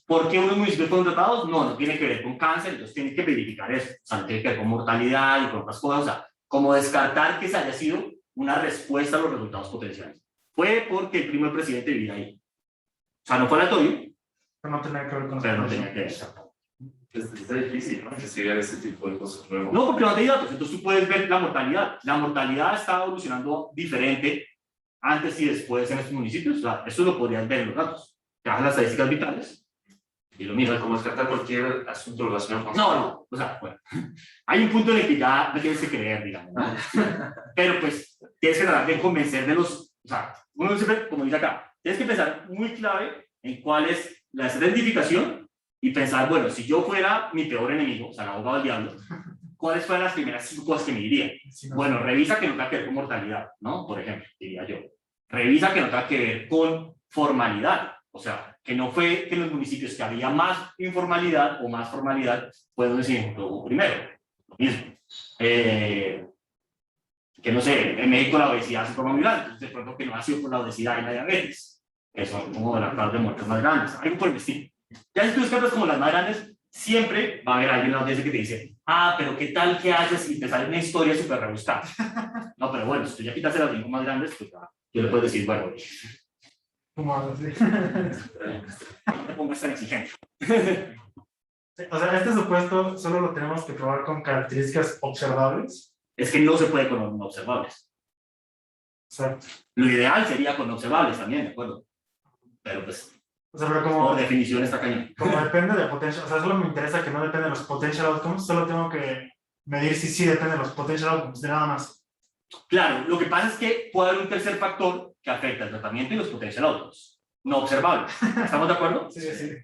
[SPEAKER 1] ¿por qué unos municipios fueron tratados? No tiene que ver con cáncer, entonces tienen que verificar eso, o sea, no tiene que ver con mortalidad y con otras cosas, o sea, como descartar que se haya sido una respuesta a los resultados potenciales. Fue porque el primo del presidente vivía ahí. O sea, no fue aleatorio,
[SPEAKER 2] Pero no tenía que ver con
[SPEAKER 1] pero no tenía que ver.
[SPEAKER 4] Está difícil, ¿no? Investigar ese tipo de cosas nuevas.
[SPEAKER 1] No, porque no hay datos. Entonces tú puedes ver la mortalidad. La mortalidad está evolucionando diferente antes y después en estos municipios. O sea, eso lo podrías ver en los datos. Te haces las estadísticas vitales y lo
[SPEAKER 4] Mira,
[SPEAKER 1] miras.
[SPEAKER 4] como descartar cualquier asunto relacionado con...
[SPEAKER 1] No. O sea, bueno. Hay un punto en el que ya no tienes que creer, digamos, ¿no? Pero pues tienes que tratar de convencer de los... O sea, uno siempre, como dice acá, tienes que pensar muy clave en cuál es la identificación y pensar, bueno, si yo fuera mi peor enemigo, o sea, el abogado del diablo, ¿cuáles fueran las primeras 5 cosas que me diría?
[SPEAKER 2] Sí, no.
[SPEAKER 1] Bueno, revisa que no tenga que ver con mortalidad, ¿no? Por ejemplo, diría yo. Revisa que no tenga que ver con formalidad, o sea, que no fue que en los municipios que había más informalidad o más formalidad, pues decir, lo primero, lo mismo. Que no sé, en México la obesidad es un problema muy grande, entonces de pronto que no ha sido por la obesidad y la diabetes, que son como de las causas de muertes más grandes, algo por el estilo. Ya si tú descartas como las más grandes, siempre va a haber alguien en la audiencia que te dice, pero ¿qué tal que haces? Y te sale una historia súper rebuscada. No, pero bueno, si tú ya quitaste las 5 más grandes, pues yo le puedo decir, bueno,
[SPEAKER 2] ¿Cómo hablas? Sí.
[SPEAKER 1] no te pongas tan exigente.
[SPEAKER 2] O sea, este supuesto solo lo tenemos que probar con características observables.
[SPEAKER 1] Es que no se puede con no observables.
[SPEAKER 2] Exacto.
[SPEAKER 1] Lo ideal sería con observables también, ¿de acuerdo? Pero pues,
[SPEAKER 2] O sea, pero como,
[SPEAKER 1] por definición está cañón.
[SPEAKER 2] como depende de potential, o sea, solo me interesa que no depende de los potential outcomes, solo tengo que medir si sí depende de los potential outcomes, de nada más.
[SPEAKER 1] Claro, lo que pasa es que puede haber un tercer factor que afecta el tratamiento y los potencial outcomes, no observables. ¿Estamos de acuerdo?
[SPEAKER 2] Sí, sí.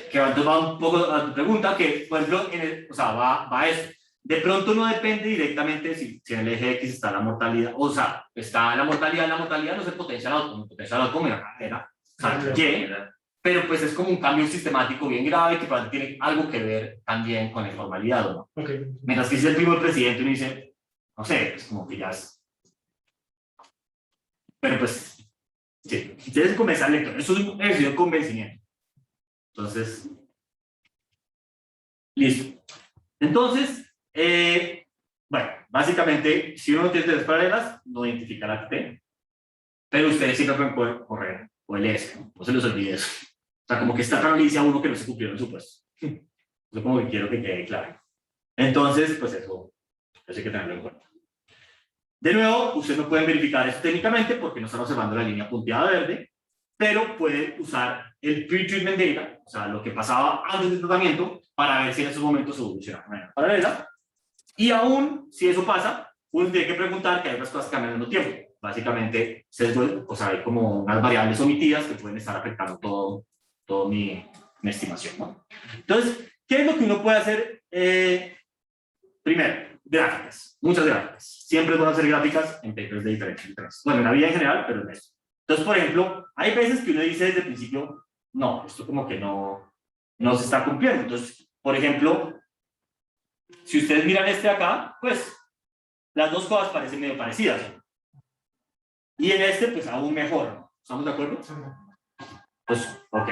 [SPEAKER 1] Que entonces va un poco a tu pregunta, que por ejemplo, o sea, va a eso. De pronto no depende directamente si en el eje X está la mortalidad, o sea, está la mortalidad no es el potential outcome era pero pues es como un cambio sistemático bien grave que tiene algo que ver también con la informalidad, ¿no?
[SPEAKER 2] Okay.
[SPEAKER 1] Mientras que si es el primo del presidente uno dice, no sé, es como que ya es. Pero pues, sí, tienes que convencer al lector, eso es un ejercicio de convencimiento. Entonces, listo. Entonces, bueno, básicamente, si uno no tiene tres paralelas, no identifica la T, pero ustedes siempre pueden correr o el S, no se les olvide eso. O sea, como que esta tabla le dice a uno que no se cumplieron el supuesto. Eso como que quiero que quede claro. Entonces, pues eso hay que tenerlo en cuenta. De nuevo, ustedes no pueden verificar eso técnicamente porque no están observando la línea punteada verde, pero pueden usar el pre-treatment data, o sea, lo que pasaba antes del tratamiento, para ver si en esos momentos se evoluciona de manera paralela. Y aún, si eso pasa, uno tiene que preguntar que hay otras cosas que cambian en el tiempo. Básicamente, o sea, hay como unas variables omitidas que pueden estar afectando todo mi estimación, ¿no? Entonces, ¿qué es lo que uno puede hacer? Primero, gráficas, muchas gráficas. Siempre es bueno hacer gráficas en papers de diferentes. Bueno, en la vida en general, pero en esto. Entonces, por ejemplo, hay veces que uno dice desde el principio, no, esto como que no se está cumpliendo. Entonces, por ejemplo, si ustedes miran este de acá, pues las dos cosas parecen medio parecidas. Y en este, pues aún mejor. ¿Estamos de acuerdo? Pues, ok.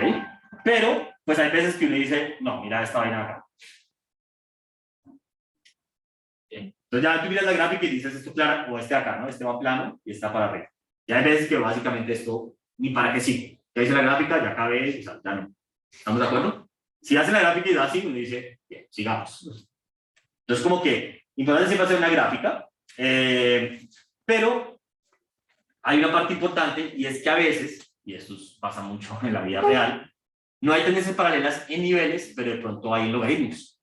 [SPEAKER 1] Pero, pues hay veces que uno dice, no, mira esta vaina acá. Entonces ya tú miras la gráfica y dices esto plano, o este de acá, ¿no? Este va plano y está para arriba. Y hay veces que básicamente esto, ni para qué sí. Ya hice la gráfica, ya acabé, o sea, ya no. ¿Estamos de acuerdo? Si hace la gráfica y da así, uno dice, bien, sigamos. Entonces, como que, importante siempre hacer una gráfica, pero hay una parte importante y es que a veces, y esto pasa mucho en la vida real, no hay tendencias paralelas en niveles, pero de pronto hay en logaritmos.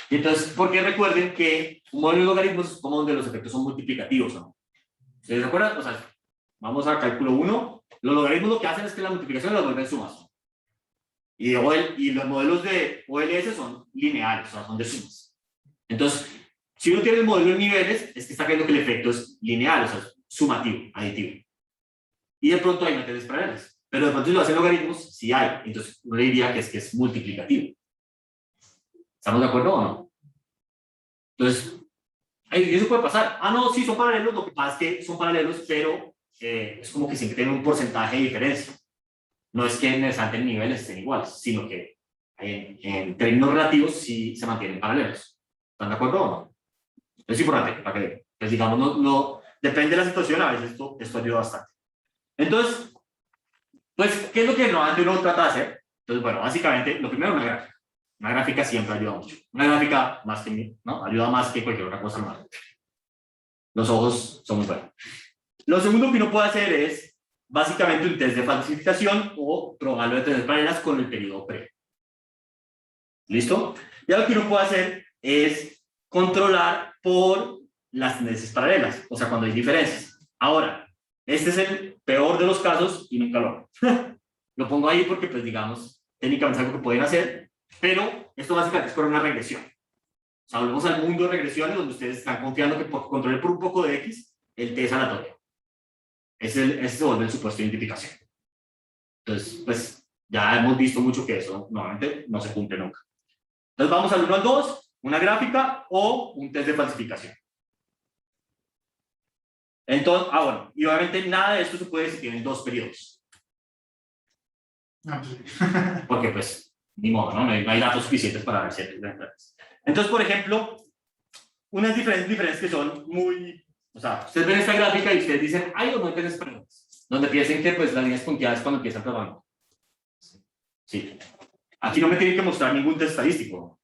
[SPEAKER 1] Y entonces, porque recuerden que un modelo de logaritmos es como donde los efectos son multiplicativos, ¿no? ¿Ustedes se acuerdan? O sea, vamos a cálculo 1, los logaritmos lo que hacen es que la multiplicación la vuelven sumas. Y los modelos de OLS son lineales, o sea, son de sumas. Entonces, si uno tiene el modelo en niveles, es que está creyendo que el efecto es lineal, o sea, es sumativo, aditivo. Y de pronto hay tendencias paralelas. Pero de pronto si lo hacen logaritmos, sí hay. Entonces, uno diría que es multiplicativo. ¿Estamos de acuerdo o no? Entonces, eso puede pasar. Ah, no, sí, son paralelos. Lo que pasa es que son paralelos, pero es como que siempre tienen un porcentaje de diferencia. No es que necesariamente en niveles estén iguales, sino que en términos relativos sí se mantienen paralelos. ¿Están de acuerdo o no? Es importante para que, pues digamos, no, depende de la situación, a veces esto ayuda bastante. Entonces, pues, ¿qué es lo que normalmente uno trata de hacer? Entonces, bueno, básicamente, lo primero, una gráfica. Una gráfica siempre ayuda mucho. Una gráfica más que, ¿no? Ayuda más que cualquier otra cosa más. Los ojos son muy buenos. Lo segundo que uno puede hacer es básicamente un test de falsificación o probarlo de tendencias paralelas con el periodo pre. ¿Listo? Y lo que uno puede hacer es controlar por las tendencias paralelas, o sea, cuando hay diferencias. Ahora, este es el peor de los casos y nunca lo hago. Lo pongo ahí porque, pues, digamos, técnicamente es algo que pueden hacer, pero esto básicamente es por una regresión. O sea, volvemos al mundo de regresiones donde ustedes están confiando que por controlar por un poco de X, el T es aleatorio. Ese se vuelve el supuesto de identificación. Entonces, pues, ya hemos visto mucho que eso normalmente no se cumple nunca. Entonces, vamos al 1 al 2, una gráfica o un test de falsificación. Entonces, bueno, y obviamente nada de esto se puede si tienen dos periodos. Porque, pues, ni modo, ¿no? No hay datos suficientes para ver ciertas diferencias. Entonces, por ejemplo, unas diferencias que son muy... O sea, ustedes ven esta gráfica y ustedes dicen, hay o no hay tendencias paralelas, donde piensen que, pues, las líneas punteadas es cuando empieza el programa. Sí. Aquí no me tienen que mostrar ningún test estadístico.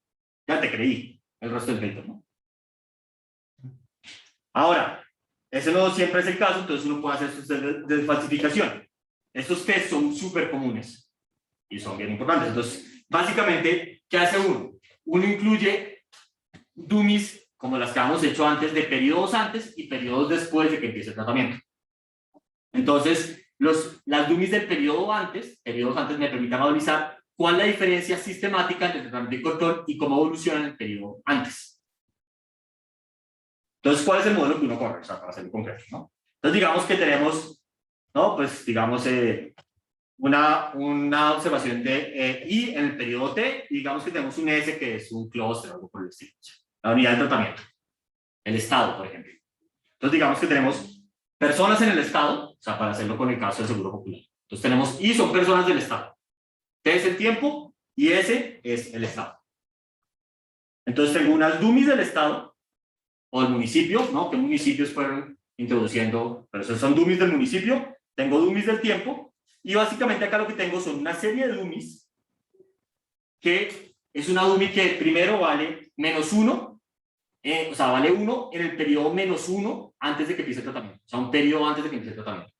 [SPEAKER 1] Ya te creí el resto del paper, ¿no? Ahora, ese no siempre es el caso, entonces uno puede hacer sus test de falsificación. Estos tests son súper comunes y son bien importantes. Entonces, básicamente, ¿qué hace uno? Uno incluye dummies como las que hemos hecho antes, de periodos antes y periodos después de que empiece el tratamiento. Entonces, las dummies del periodos antes me permiten analizar cuál es la diferencia sistemática entre el tratamiento y control y cómo evoluciona en el periodo antes. Entonces, ¿cuál es el modelo que uno corre? O sea, para hacerlo concreto, ¿no? Entonces, digamos que tenemos, ¿no? Pues, digamos, una observación de I en el periodo T, y digamos que tenemos un S que es un clúster o algo por el estilo. La unidad de tratamiento. El estado, por ejemplo. Entonces, digamos que tenemos personas en el estado, o sea, para hacerlo con el caso del Seguro Popular. Entonces, tenemos I son personas del estado. T es el tiempo y S es el estado. Entonces, tengo unas dummies del estado o del municipio, ¿no? Que municipios fueron introduciendo, pero esos son dummies del municipio. Tengo dummies del tiempo y básicamente acá lo que tengo son una serie de dummies que es una dummy que primero vale -1, o sea, vale 1 en el periodo -1 antes de que empiece el tratamiento. O sea, un periodo antes de que empiece el tratamiento.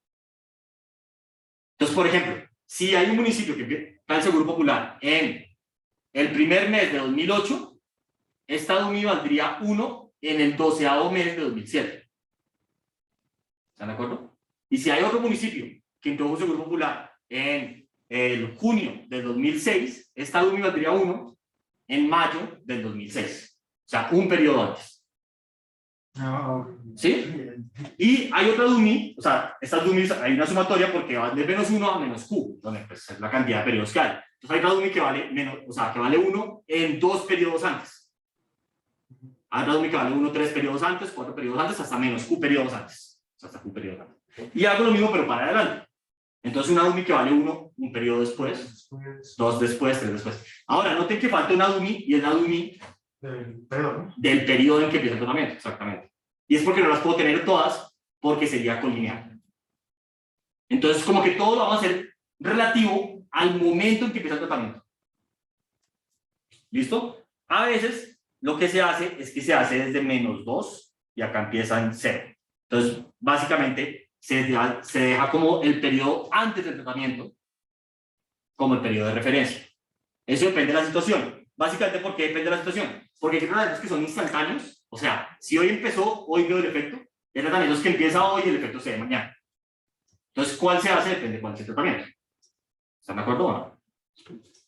[SPEAKER 1] Entonces, por ejemplo, si hay un municipio que está en Seguro Popular en el primer mes de 2008, esta dummy valdría 1 en el 12º mes de 2007. ¿Están de acuerdo? Y si hay otro municipio que introdujo Seguro Popular en el junio del 2006, esta dummy valdría 1 en mayo del 2006. O sea, un periodo antes.
[SPEAKER 2] No.
[SPEAKER 1] ¿Sí? Y hay otra DUMI, o sea, estas DUMIs hay una sumatoria porque van de -1 a -q, donde pues, es la cantidad de periodos que hay. Entonces hay otra DUMI que vale menos, o sea, que vale 1 en 2 periodos antes. Hay otra DUMI que vale 1 3 periodos antes, 4 periodos antes, hasta -q periodos antes. O sea, hasta q periodos antes. Y hago lo mismo, pero para adelante. Entonces una DUMI que vale 1 un periodo después, 2 después, 3 después. Ahora, noten que falta una DUMI, y es la DUMI del periodo en que empieza el tratamiento, exactamente. Y es porque no las puedo tener todas, porque sería colineal. Entonces, como que todo lo vamos a hacer relativo al momento en que empieza el tratamiento. ¿Listo? A veces, lo que se hace es que se hace desde -2 y acá empieza en 0. Entonces, básicamente, se deja como el periodo antes del tratamiento, como el periodo de referencia. Eso depende de la situación. Básicamente, ¿por qué depende de la situación? Porque hay tratamientos que son instantáneos. O sea, si hoy empezó, hoy veo el efecto. Hay tratamientos que empieza hoy y el efecto se ve mañana. Entonces, ¿cuál se hace? Depende de cuál es el tratamiento. ¿Están de acuerdo o no?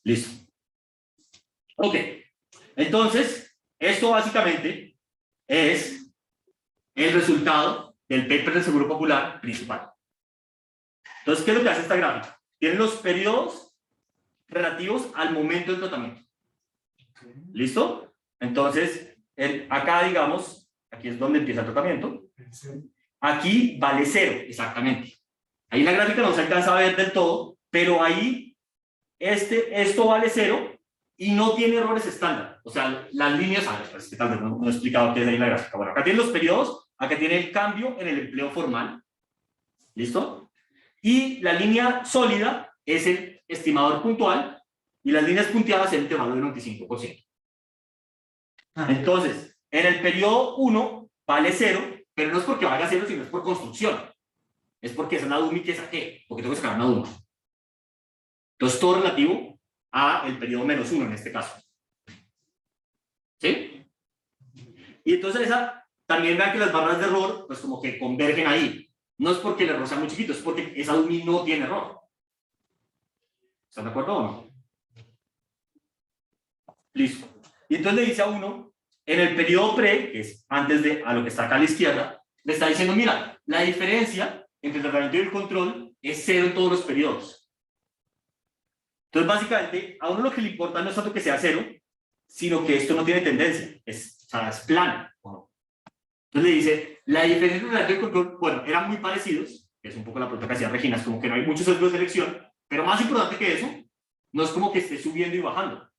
[SPEAKER 1] Listo. Ok. Entonces, esto básicamente es el resultado del paper del Seguro Popular principal. Entonces, ¿qué es lo que hace esta gráfica? Tiene los periodos relativos al momento del tratamiento. ¿Listo? Entonces, acá, digamos, aquí es donde empieza el tratamiento. Aquí vale 0, exactamente. Ahí la gráfica no se alcanza a ver del todo, pero ahí esto vale 0 y no tiene errores estándar. O sea, las líneas, pues, que tal vez no he explicado qué es ahí en la gráfica. Bueno, acá tiene los periodos, acá tiene el cambio en el empleo formal. ¿Listo? Y la línea sólida es el estimador puntual y las líneas punteadas es el intervalo del 95%. Entonces, en el periodo 1 vale 0, pero no es porque valga 0, sino es por construcción. Es porque es una DUMI que saqué, porque tengo que sacar una DUMI. Entonces, todo relativo a el periodo -1 en este caso. ¿Sí? Y entonces también vean que las barras de error, pues como que convergen ahí. No es porque el error sea muy chiquito, es porque esa DUMI no tiene error. ¿Están de acuerdo o no? Listo. Y entonces le dice a uno, en el periodo pre, que es antes de a lo que está acá a la izquierda, le está diciendo, mira, la diferencia entre el tratamiento y el control es 0 en todos los periodos. Entonces, básicamente, a uno lo que le importa no es tanto que sea 0, sino que esto no tiene tendencia, o sea, es plano. Entonces le dice, la diferencia entre el tratamiento y el control, bueno, eran muy parecidos, que es un poco la pregunta que hacía Regina, es como que no hay muchos sesgos de selección, pero más importante que eso, no es como que esté subiendo y bajando.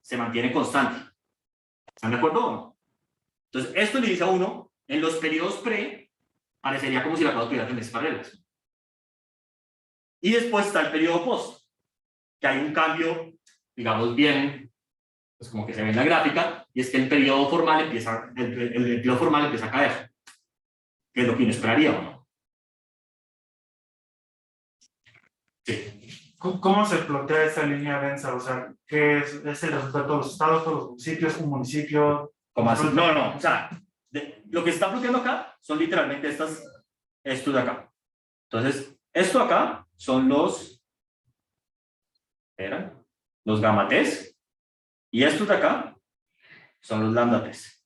[SPEAKER 1] Se mantiene constante. ¿Están de acuerdo o no? Entonces, esto le dice a uno, en los periodos pre, parecería como si la causa tuviera tendencias paralelas. Y después está el periodo post, que hay un cambio, digamos, bien, pues como que se ve en la gráfica, y es que el periodo formal empieza, el empleo formal empieza a caer, que es lo que uno esperaría, ¿o no? Sí.
[SPEAKER 2] ¿Cómo se plotea esa línea densa? O sea, ¿qué es el resultado de todos los estados, todos los municipios, un municipio?
[SPEAKER 1] ¿Cómo así? No, o sea, lo que se está ploteando acá son literalmente estos de acá. Entonces, esto acá son los gamma T's, y estos de acá son los lambda T's.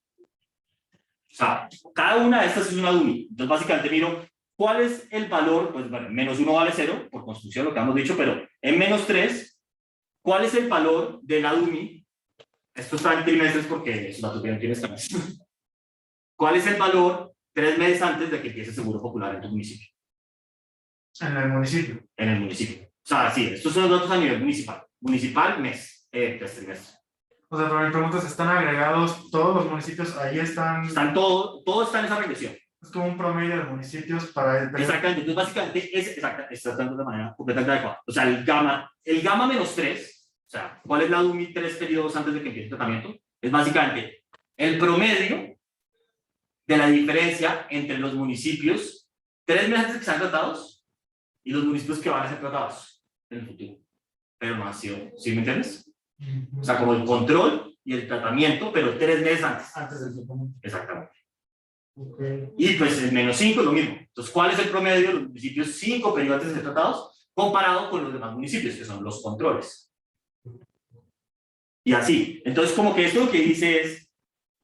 [SPEAKER 1] O sea, cada una de estas es una DUMI. Entonces, básicamente miro cuál es el valor, pues bueno, -1 vale 0, por construcción, lo que hemos dicho, pero en -3, ¿cuál es el valor de la DUMI? Esto está en trimestres porque esos datos tienen trimestres. ¿Cuál es el valor 3 meses antes de que empiece el Seguro Popular en tu municipio?
[SPEAKER 2] En el municipio.
[SPEAKER 1] En el municipio. O sea, sí, estos son los datos a nivel municipal. Municipal, mes, 3 trimestres.
[SPEAKER 2] O sea, pero mi pregunta es, ¿están agregados todos los municipios? Ahí están...
[SPEAKER 1] Todo está en esa regresión.
[SPEAKER 2] Es como un promedio de municipios para el periodo.
[SPEAKER 1] Exactamente, entonces básicamente es exactamente de manera completamente adecuada. O sea, el gamma -3, o sea, ¿cuál es la DUMI 3 periodos antes de que empiece el tratamiento? Es básicamente el promedio de la diferencia entre los municipios 3 meses antes de que sean tratados y los municipios que van a ser tratados en el futuro. Pero no ha sido, ¿sí me entiendes? O sea, como el control y el tratamiento, pero 3 meses antes.
[SPEAKER 2] Antes del tratamiento.
[SPEAKER 1] Exactamente.
[SPEAKER 2] Okay.
[SPEAKER 1] Y pues el -5 es lo mismo. Entonces, ¿cuál es el promedio de los municipios 5 periodos antes de ser tratados comparado con los demás municipios, que son los controles? Y así. Entonces, como que esto lo que dice es,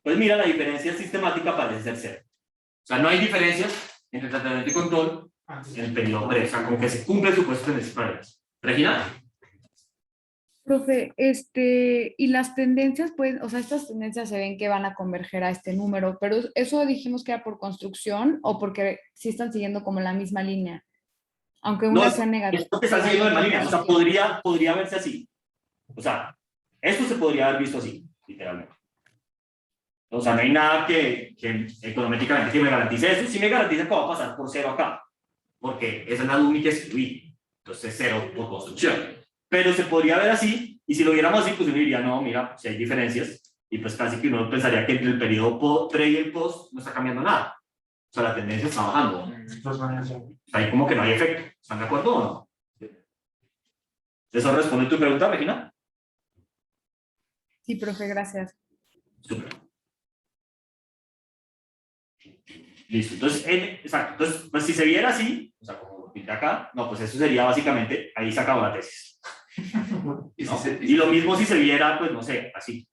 [SPEAKER 1] pues mira, la diferencia sistemática parece ser cero. O sea, no hay diferencia entre tratamiento y control en el periodo breve. O sea, como que se cumple el supuesto de tendencias paralelas. Regina.
[SPEAKER 3] Profe, y las tendencias, pues, o sea, estas tendencias se ven que van a converger a este número, pero eso dijimos que era por construcción o porque sí están siguiendo como la misma línea, aunque
[SPEAKER 1] No,
[SPEAKER 3] una sea negativa.
[SPEAKER 1] esto que está siguiendo de línea, o sea, podría verse así. O sea, esto se podría haber visto así, literalmente. O sea, no hay nada que económicamente que me garantice eso. Sí me garantiza que va a pasar por cero acá, porque esa es la DUMI que escribí. Entonces, cero por construcción. Pero se podría ver así, y si lo viéramos así, pues uno diría, no, mira, si hay diferencias, y pues casi que uno pensaría que entre el periodo pre y el post no está cambiando nada. O sea, la tendencia está bajando. Ahí como que no hay efecto. ¿Están de acuerdo o no? ¿Eso responde tu pregunta, Regina?
[SPEAKER 3] Sí, profe, gracias.
[SPEAKER 1] Súper. Listo. Entonces, exacto. Entonces, pues si se viera así, o sea, como lo pinté acá, no, pues eso sería básicamente, ahí se acabó la tesis. ¿No? Y lo mismo si se viera, pues no sé, así.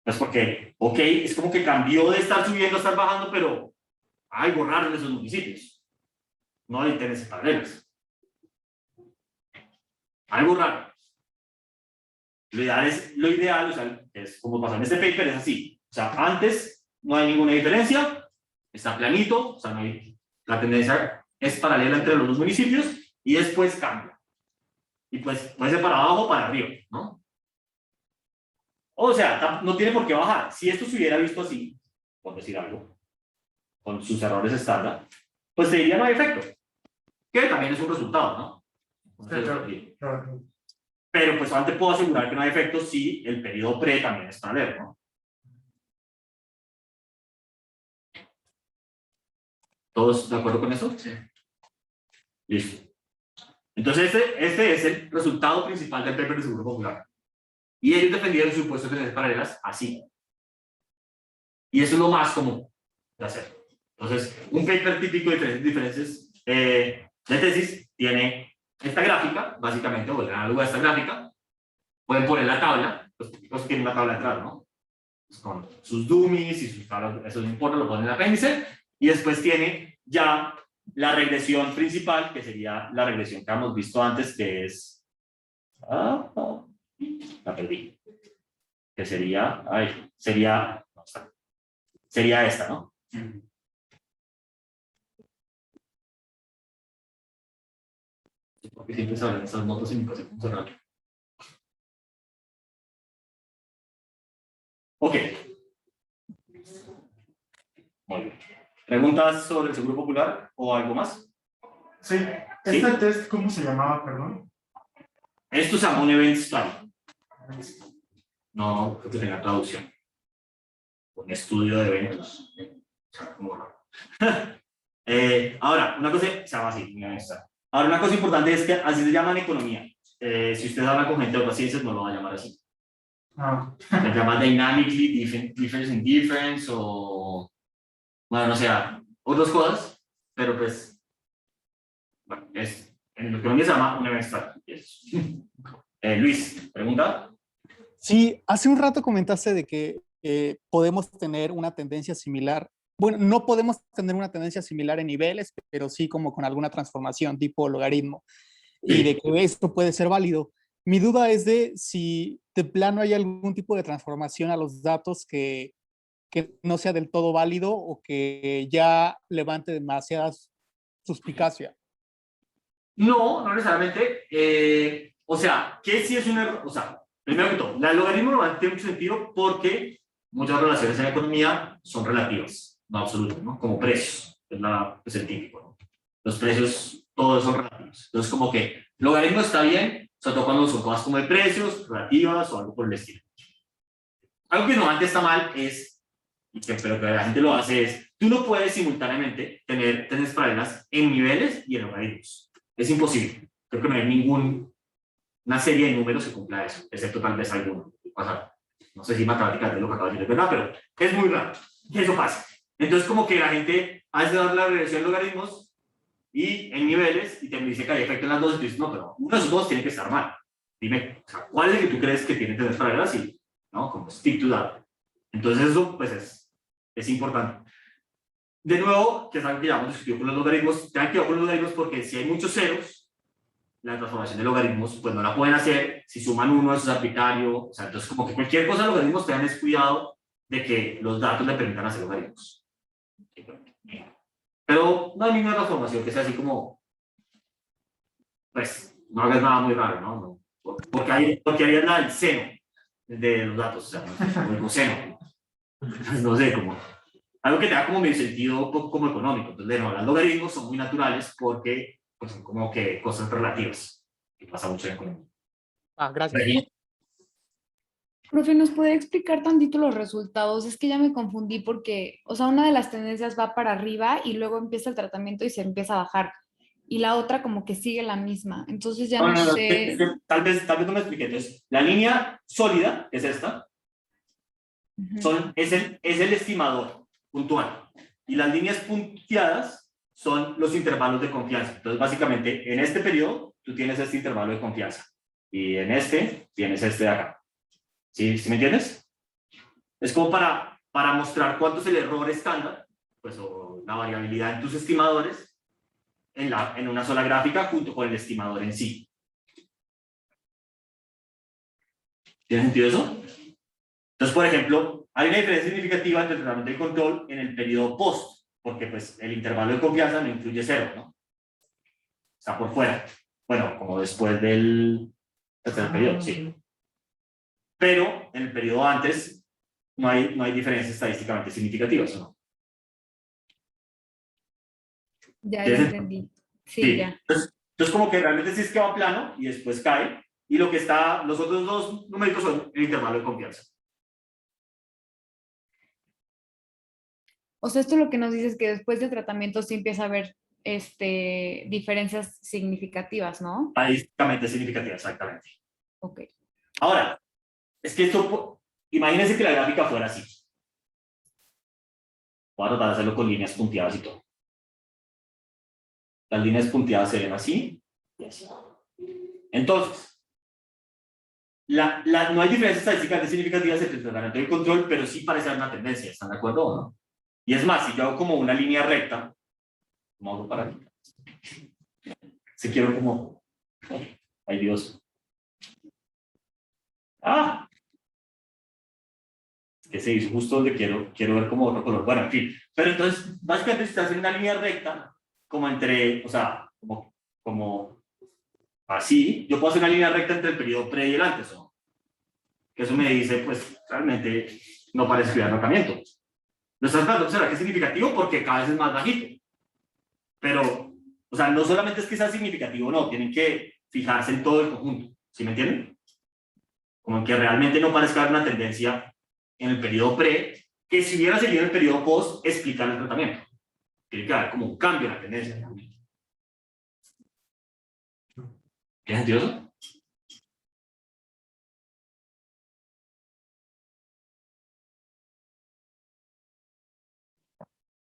[SPEAKER 1] Pues porque, ok, es como que cambió de estar subiendo a estar bajando, pero hay algo raro en esos municipios. No hay tendencias paralelas. Algo raro. Lo ideal, o sea, es como pasa en este paper, es así. O sea, antes no hay ninguna diferencia, está planito, o sea, no hay, la tendencia es paralela entre los dos municipios, y después cambia. Y pues puede ser para abajo o para arriba, ¿no? O sea, no tiene por qué bajar. Si esto se hubiera visto así, por decir algo, con sus errores estándar, pues te diría no hay efecto. Que también es un resultado, ¿no? Entonces,
[SPEAKER 2] Claro.
[SPEAKER 1] pero pues antes puedo asegurar que no hay efecto si el periodo pre también es paralelo, ¿no? ¿Todos de acuerdo con eso? Sí. Listo. Entonces este es el resultado principal del paper de Seguro Popular. Y ellos defendieron su supuesto de tendencias paralelas así. Y eso es lo más común de hacer. Entonces, un paper típico de diferencias de tesis tiene esta gráfica, básicamente, o el análogo a esta gráfica. Pueden poner la tabla, los típicos tienen una tabla detrás, ¿no? Pues con sus dummies y sus tablas, eso no importa, lo ponen en el apéndice. Y después tiene ya la regresión principal, que sería la regresión que hemos visto antes, que es... la perdí. Que sería... sería esta, ¿no? Porque siempre se hablan estas notas y mi cosa funcional. Ok. Muy bien. ¿Preguntas sobre el Seguro Popular o algo más?
[SPEAKER 2] Sí. ¿Este test cómo se llamaba, perdón?
[SPEAKER 1] Esto se llama un event study. No creo que tenga traducción. Un estudio de eventos. O sea, como raro. Ahora, una cosa se llama así. Ahora, una cosa importante es que así se llama en economía. Si ustedes hablan con gente de otras ciencias, no lo van a llamar así. Se llama dynamically difference in difference o, bueno, no sé, otras cosas, pero pues, bueno, en economía se llama un event study. Luis, ¿pregunta?
[SPEAKER 6] Sí, hace un rato comentaste de que podemos tener una tendencia similar. Bueno, no podemos tener una tendencia similar en niveles, pero sí como con alguna transformación tipo logaritmo. Y de que esto puede ser válido. Mi duda es de si de plano hay algún tipo de transformación a los datos que no sea del todo válido o que ya levante demasiada suspicacia.
[SPEAKER 1] No, no necesariamente. O sea, ¿qué si es un error? O sea, primero que todo, el logaritmo no tiene mucho sentido porque muchas relaciones en la economía son relativas, no absolutas, ¿no? Como precios, es el típico, ¿no? Los precios, todos son relativos. Entonces, como que logaritmo está bien, sobre todo cuando son cosas como de precios, relativas o algo por el estilo. Algo que normalmente está mal es, pero que la gente lo hace es, tú no puedes simultáneamente tener tendencias paralelas en niveles y en logaritmos. Es imposible. Creo que no hay una serie de números que cumpla eso, excepto tal vez alguno. O sea, no sé si matemáticas de lo que acabo de decir es verdad, pero es muy raro que eso pase. Entonces, como que la gente hace dar la regresión de logaritmos y en niveles y te dice que hay efecto en las dos y tú dices, no, pero uno de esos dos tiene que estar mal. Dime, o sea, ¿cuál es el que tú crees que tiene tendencias paralelas? Y ¿no? Como stick to that. Entonces eso pues es importante. De nuevo, que es algo que ya hemos discutido con los logaritmos, tengan cuidado con los logaritmos porque si hay muchos ceros, la transformación de logaritmos pues no la pueden hacer, si suman uno eso es arbitrario, o sea, entonces como que cualquier cosa de logaritmos tengan es cuidado de que los datos le permitan hacer logaritmos. Pero no hay ninguna transformación que sea así como, pues, no hagas nada muy raro, ¿no? Porque hay nada del seno de los datos, o sea, o el coseno. No sé, como algo que tenga como medio sentido como económico. Entonces, no, los logaritmos son muy naturales porque pues, son como que cosas relativas, que pasa mucho en economía.
[SPEAKER 6] Gracias.
[SPEAKER 3] Profe, ¿nos puede explicar tantito los resultados? Es que ya me confundí porque, o sea, una de las tendencias va para arriba y luego empieza el tratamiento y se empieza a bajar. Y la otra como que sigue la misma. Entonces ya no sé.
[SPEAKER 1] Es que tal vez no me expliqué. Entonces, la línea sólida, que es esta, es el estimador puntual. Y las líneas punteadas son los intervalos de confianza. Entonces, básicamente, en este periodo, tú tienes este intervalo de confianza. Y en este, tienes este de acá. ¿Sí me entiendes? Es como para mostrar cuánto es el error estándar, pues, o la variabilidad en tus estimadores en una sola gráfica junto con el estimador en sí. ¿Tiene sentido eso? Entonces, por ejemplo, hay una diferencia significativa entre el tratamiento y control en el periodo post, porque pues, el intervalo de confianza no incluye 0, ¿no? Está por fuera. Bueno, como después del tercer periodo, sí. Pero en el periodo antes no hay diferencias estadísticamente significativas, ¿no?
[SPEAKER 3] Ya entendí. Sí, ya.
[SPEAKER 1] Entonces, como que realmente sí es que va plano y después cae, y los otros dos numéricos son el intervalo de confianza.
[SPEAKER 3] O sea, esto lo que nos dice es que después del tratamiento sí empieza a haber diferencias significativas, ¿no?
[SPEAKER 1] Estadísticamente significativas, exactamente.
[SPEAKER 3] Ok.
[SPEAKER 1] Ahora, es que esto, imagínense que la gráfica fuera así. Voy a tratar de hacerlo con líneas punteadas y todo. Las líneas punteadas se ven así y así. Entonces, no hay diferencias estadísticamente significativas entre el tratamiento y el control, pero sí parece haber una tendencia, ¿están de acuerdo o no? Y es más, si yo hago como una línea recta, ¿cómo hago para aquí? Si quiero como... ¡Ay, Dios! ¡Ah! Que se hizo justo donde quiero ver como otro color. Bueno, en fin. Pero entonces, básicamente, si estás en una línea recta, como entre, o sea, como así, yo puedo hacer una línea recta entre el periodo pre y el antes, ¿no? Que eso me dice, pues, realmente no parece que haya tratamiento. Lo estás tratando de observar que es significativo porque cada vez es más bajito. Pero, o sea, no solamente es que sea significativo, no, tienen que fijarse en todo el conjunto. ¿Sí me entienden? Como en que realmente no parezca haber una tendencia en el periodo pre, que si hubiera seguido el periodo post, explicar el tratamiento. Tiene que haber como un cambio en la tendencia. ¿Tiene sentido eso?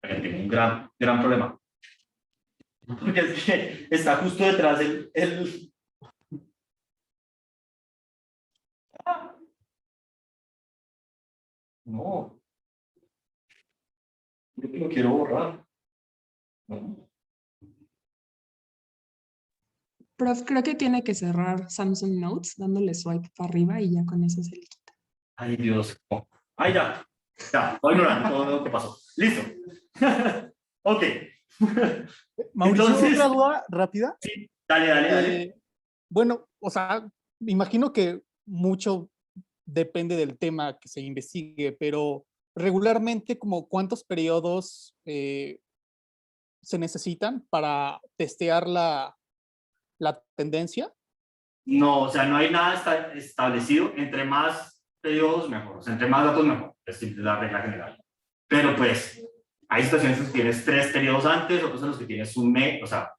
[SPEAKER 1] Tengo un gran problema. Porque es que está justo detrás el... No. Yo lo quiero borrar. No.
[SPEAKER 7] Prof, creo que tiene que cerrar Samsung Notes dándole swipe para arriba y ya con eso se le quita.
[SPEAKER 1] Ay, Dios. Ay, ya. Ya, voy ignorando todo lo que pasó. Listo. Ok.
[SPEAKER 6] Mauricio,
[SPEAKER 1] Entonces,
[SPEAKER 6] otra duda rápida.
[SPEAKER 1] sí, dale.
[SPEAKER 6] Bueno, o sea, me imagino que mucho depende del tema que se investigue, pero regularmente, como ¿cuántos periodos se necesitan para testear la tendencia?
[SPEAKER 1] No, o sea, no hay nada establecido. Entre más periodos, mejor. O sea, entre más datos, mejor. Es la regla general. Pero pues, hay situaciones en las que tienes 3 periodos antes, otros en los que tienes un mes, o sea,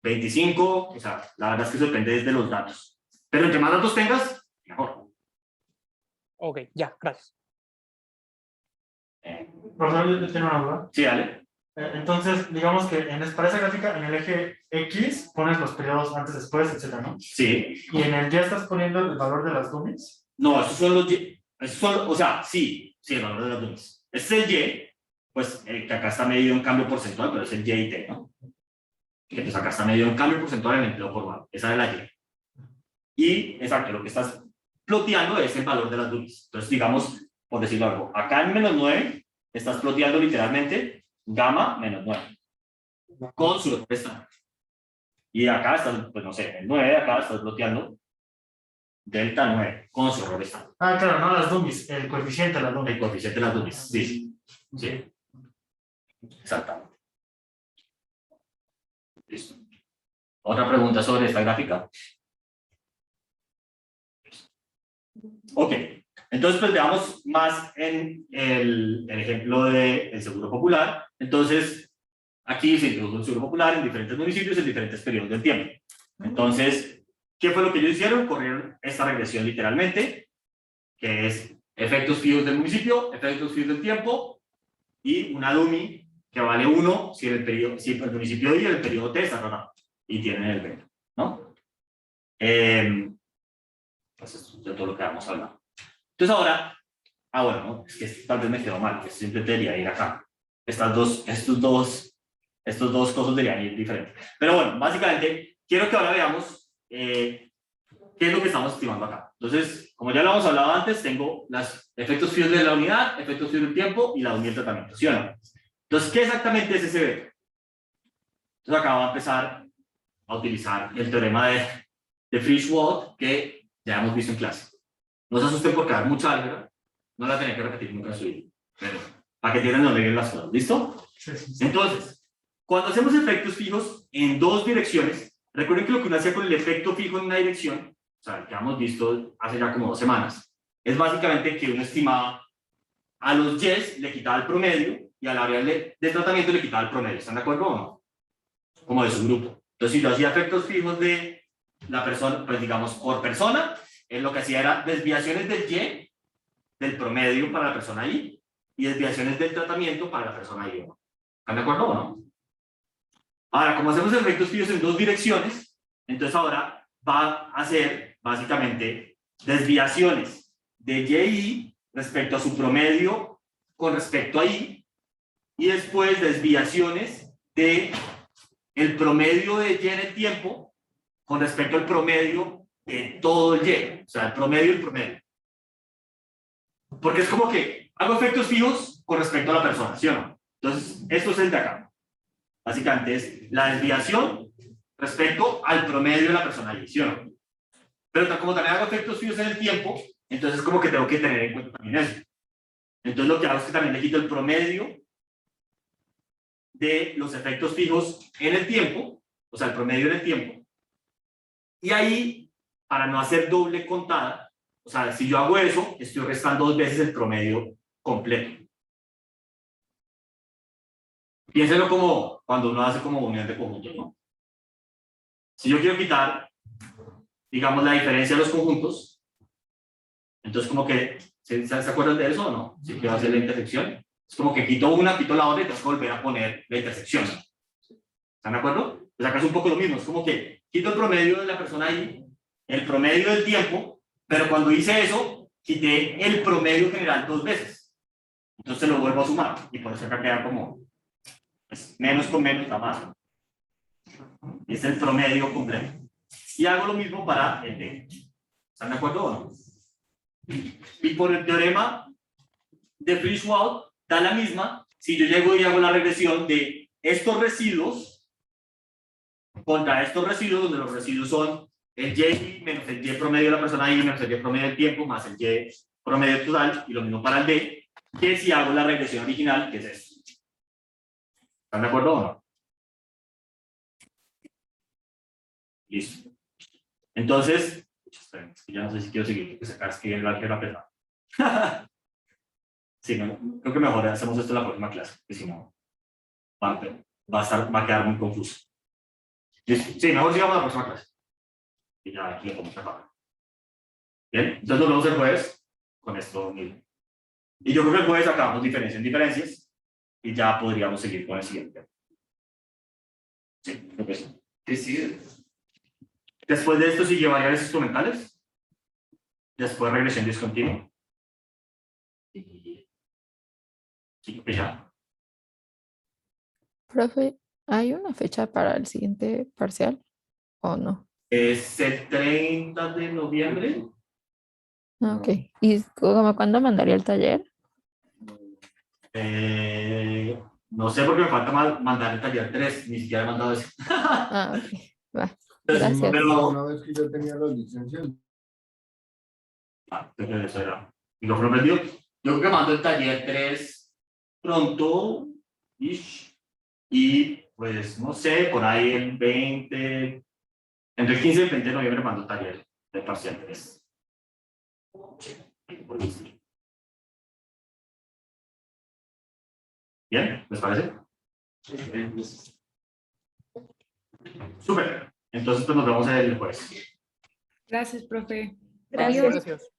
[SPEAKER 1] 25. O sea, la verdad es que eso depende de los datos. Pero entre más datos tengas, mejor.
[SPEAKER 6] Ok, ya, gracias.
[SPEAKER 2] Profesor, yo tengo una duda.
[SPEAKER 1] Sí, dale.
[SPEAKER 2] Entonces, digamos que para esa gráfica, en el eje X, pones los periodos antes, después, etcétera, ¿no?
[SPEAKER 1] Sí.
[SPEAKER 2] Y en el Y estás poniendo el valor de las dummies.
[SPEAKER 1] No, esos son los... Es solo, o sea, sí, el valor de las dummies. Este es el Y, pues que acá está medido en cambio porcentual, pero es el Y y T, ¿no? Que pues acá está medido en cambio porcentual en el empleo formal. Esa es la Y. Y, exacto, lo que estás ploteando es el valor de las dummies. Entonces, digamos, por decirlo algo, acá en -9 estás ploteando literalmente gamma -9 con su respuesta. Y acá estás, pues no sé, el 9 acá estás ploteando delta 9 con su error estándar.
[SPEAKER 2] Ah, claro, no las dummies, el coeficiente de las dummies.
[SPEAKER 1] El coeficiente de las dummies, sí. Sí. Exactamente. Listo. ¿Otra pregunta sobre esta gráfica? Ok. Entonces, pues veamos más en el ejemplo del Seguro Popular. Entonces, aquí se introdujo el Seguro Popular en diferentes municipios en diferentes periodos del tiempo. Entonces, ¿qué fue lo que ellos hicieron? Corrieron esta regresión literalmente, que es efectos fijos del municipio, efectos fijos del tiempo, y una dummy que vale 1 si el municipio y el periodo T está rotado, y tienen el vector, ¿no? Pues esto es de todo lo que vamos a hablar. Entonces ahora, bueno, ¿no? Es que tal vez me quedó mal, que siempre debería ir acá. Estos dos cosas deberían ir diferentes. Pero bueno, básicamente, quiero que ahora veamos qué es lo que estamos estimando acá. Entonces, como ya lo hemos hablado antes, tengo los efectos fijos de la unidad, efectos fijos del tiempo y la unidad del tratamiento, ¿sí o no? Entonces, ¿qué exactamente es ese vector? Entonces acá va a empezar a utilizar el teorema de Frisch-Wald, que ya hemos visto en clase. No se asusten porque hay mucha álgebra, no la tenía que repetir nunca en su vida, pero para que entiendan dónde vienen las cosas, ¿listo?
[SPEAKER 2] Sí, sí, sí.
[SPEAKER 1] Entonces, cuando hacemos efectos fijos en dos direcciones, recuerden que lo que uno hacía con el efecto fijo en una dirección, o sea, el que hemos visto hace ya como 2 semanas, es básicamente que uno estimaba a los Y's, le quitaba el promedio, y a la variable de tratamiento le quitaba el promedio. ¿Están de acuerdo o no? Como de su grupo. Entonces, si yo hacía efectos fijos de la persona, pues digamos, por persona, lo que hacía era desviaciones del Y, del promedio para la persona Y, y desviaciones del tratamiento para la persona Y. ¿Están de acuerdo o no? Ahora, como hacemos efectos fijos en dos direcciones, entonces ahora va a hacer básicamente desviaciones de Y respecto a su promedio con respecto a Y, y después desviaciones de el promedio de Y en el tiempo con respecto al promedio de todo el Y, o sea, el promedio y el promedio. Porque es como que hago efectos fijos con respecto a la persona, ¿sí o no? Entonces, esto es el de acá. Básicamente es la desviación respecto al promedio de la persona Y, ¿sí o no? Pero como también hago efectos fijos en el tiempo, entonces como que tengo que tener en cuenta también eso. Entonces lo que hago es que también le quito el promedio de los efectos fijos en el tiempo, o sea, el promedio en el tiempo. Y ahí, para no hacer doble contada, o sea, si yo hago eso, estoy restando 2 veces el promedio completo. Piénselo como cuando uno hace como unión de conjuntos, ¿no? Si yo quiero quitar, digamos, la diferencia de los conjuntos, entonces como que, ¿se acuerdan de eso o no? Si quiero hacer la intersección, es como que quito una, quito la otra y tengo que volver a poner la intersección. ¿Están de acuerdo? Pues acá es un poco lo mismo, es como que quito el promedio de la persona ahí, el promedio del tiempo, pero cuando hice eso, quité el promedio general 2 veces. Entonces lo vuelvo a sumar, y por eso acá queda como, pues, menos con menos da más. Es el promedio completo. Y hago lo mismo para el D. ¿Están de acuerdo o no? Y por el teorema de Frisch-Wald, da la misma si yo llego y hago la regresión de estos residuos contra estos residuos, donde los residuos son el Y menos el Y promedio de la persona Y menos el Y promedio del tiempo más el Y promedio total, y lo mismo para el D, que si hago la regresión original, que es esto. ¿Están de acuerdo o no? Listo. Entonces, esperen, ya no sé si quiero seguir, porque se acaba escribiendo el álgebra pesada. Sí, no, creo que mejor hacemos esto en la próxima clase, porque si no, va a quedar muy confuso. ¿Listo? Sí, mejor sigamos a la próxima clase. Y ya aquí lo podemos acabar. Bien, entonces nos vemos el jueves con esto mismo. Y yo creo que el jueves acabamos diferencia en diferencias y ya podríamos seguir con el siguiente. Sí, creo que sí.
[SPEAKER 4] Sí, sí.
[SPEAKER 1] Después de esto sigue variables instrumentales. Después regresión discontinua. Sí, que ya.
[SPEAKER 8] Profe, ¿hay una fecha para el siguiente parcial o no?
[SPEAKER 1] Es el 30 de noviembre.
[SPEAKER 8] Ah, ok. ¿Y como cuándo mandaría el taller?
[SPEAKER 1] No sé por qué me falta mandar el taller 3, ni siquiera he mandado eso.
[SPEAKER 8] Ah, ok. Va.
[SPEAKER 1] Entonces,
[SPEAKER 8] Gracias.
[SPEAKER 1] pero,
[SPEAKER 9] Una vez que yo tenía las licencias,
[SPEAKER 1] entonces eso era. Y lo prometido. Yo creo que mando el taller 3 pronto. Y pues no sé, por ahí el 20, entre el 15 y el 20 de noviembre mando el taller de parcial 3. Bien, ¿les parece? Súper. Entonces pues nos vemos el jueves.
[SPEAKER 3] Gracias, profe.
[SPEAKER 6] Vale,
[SPEAKER 3] Adiós.
[SPEAKER 6] gracias.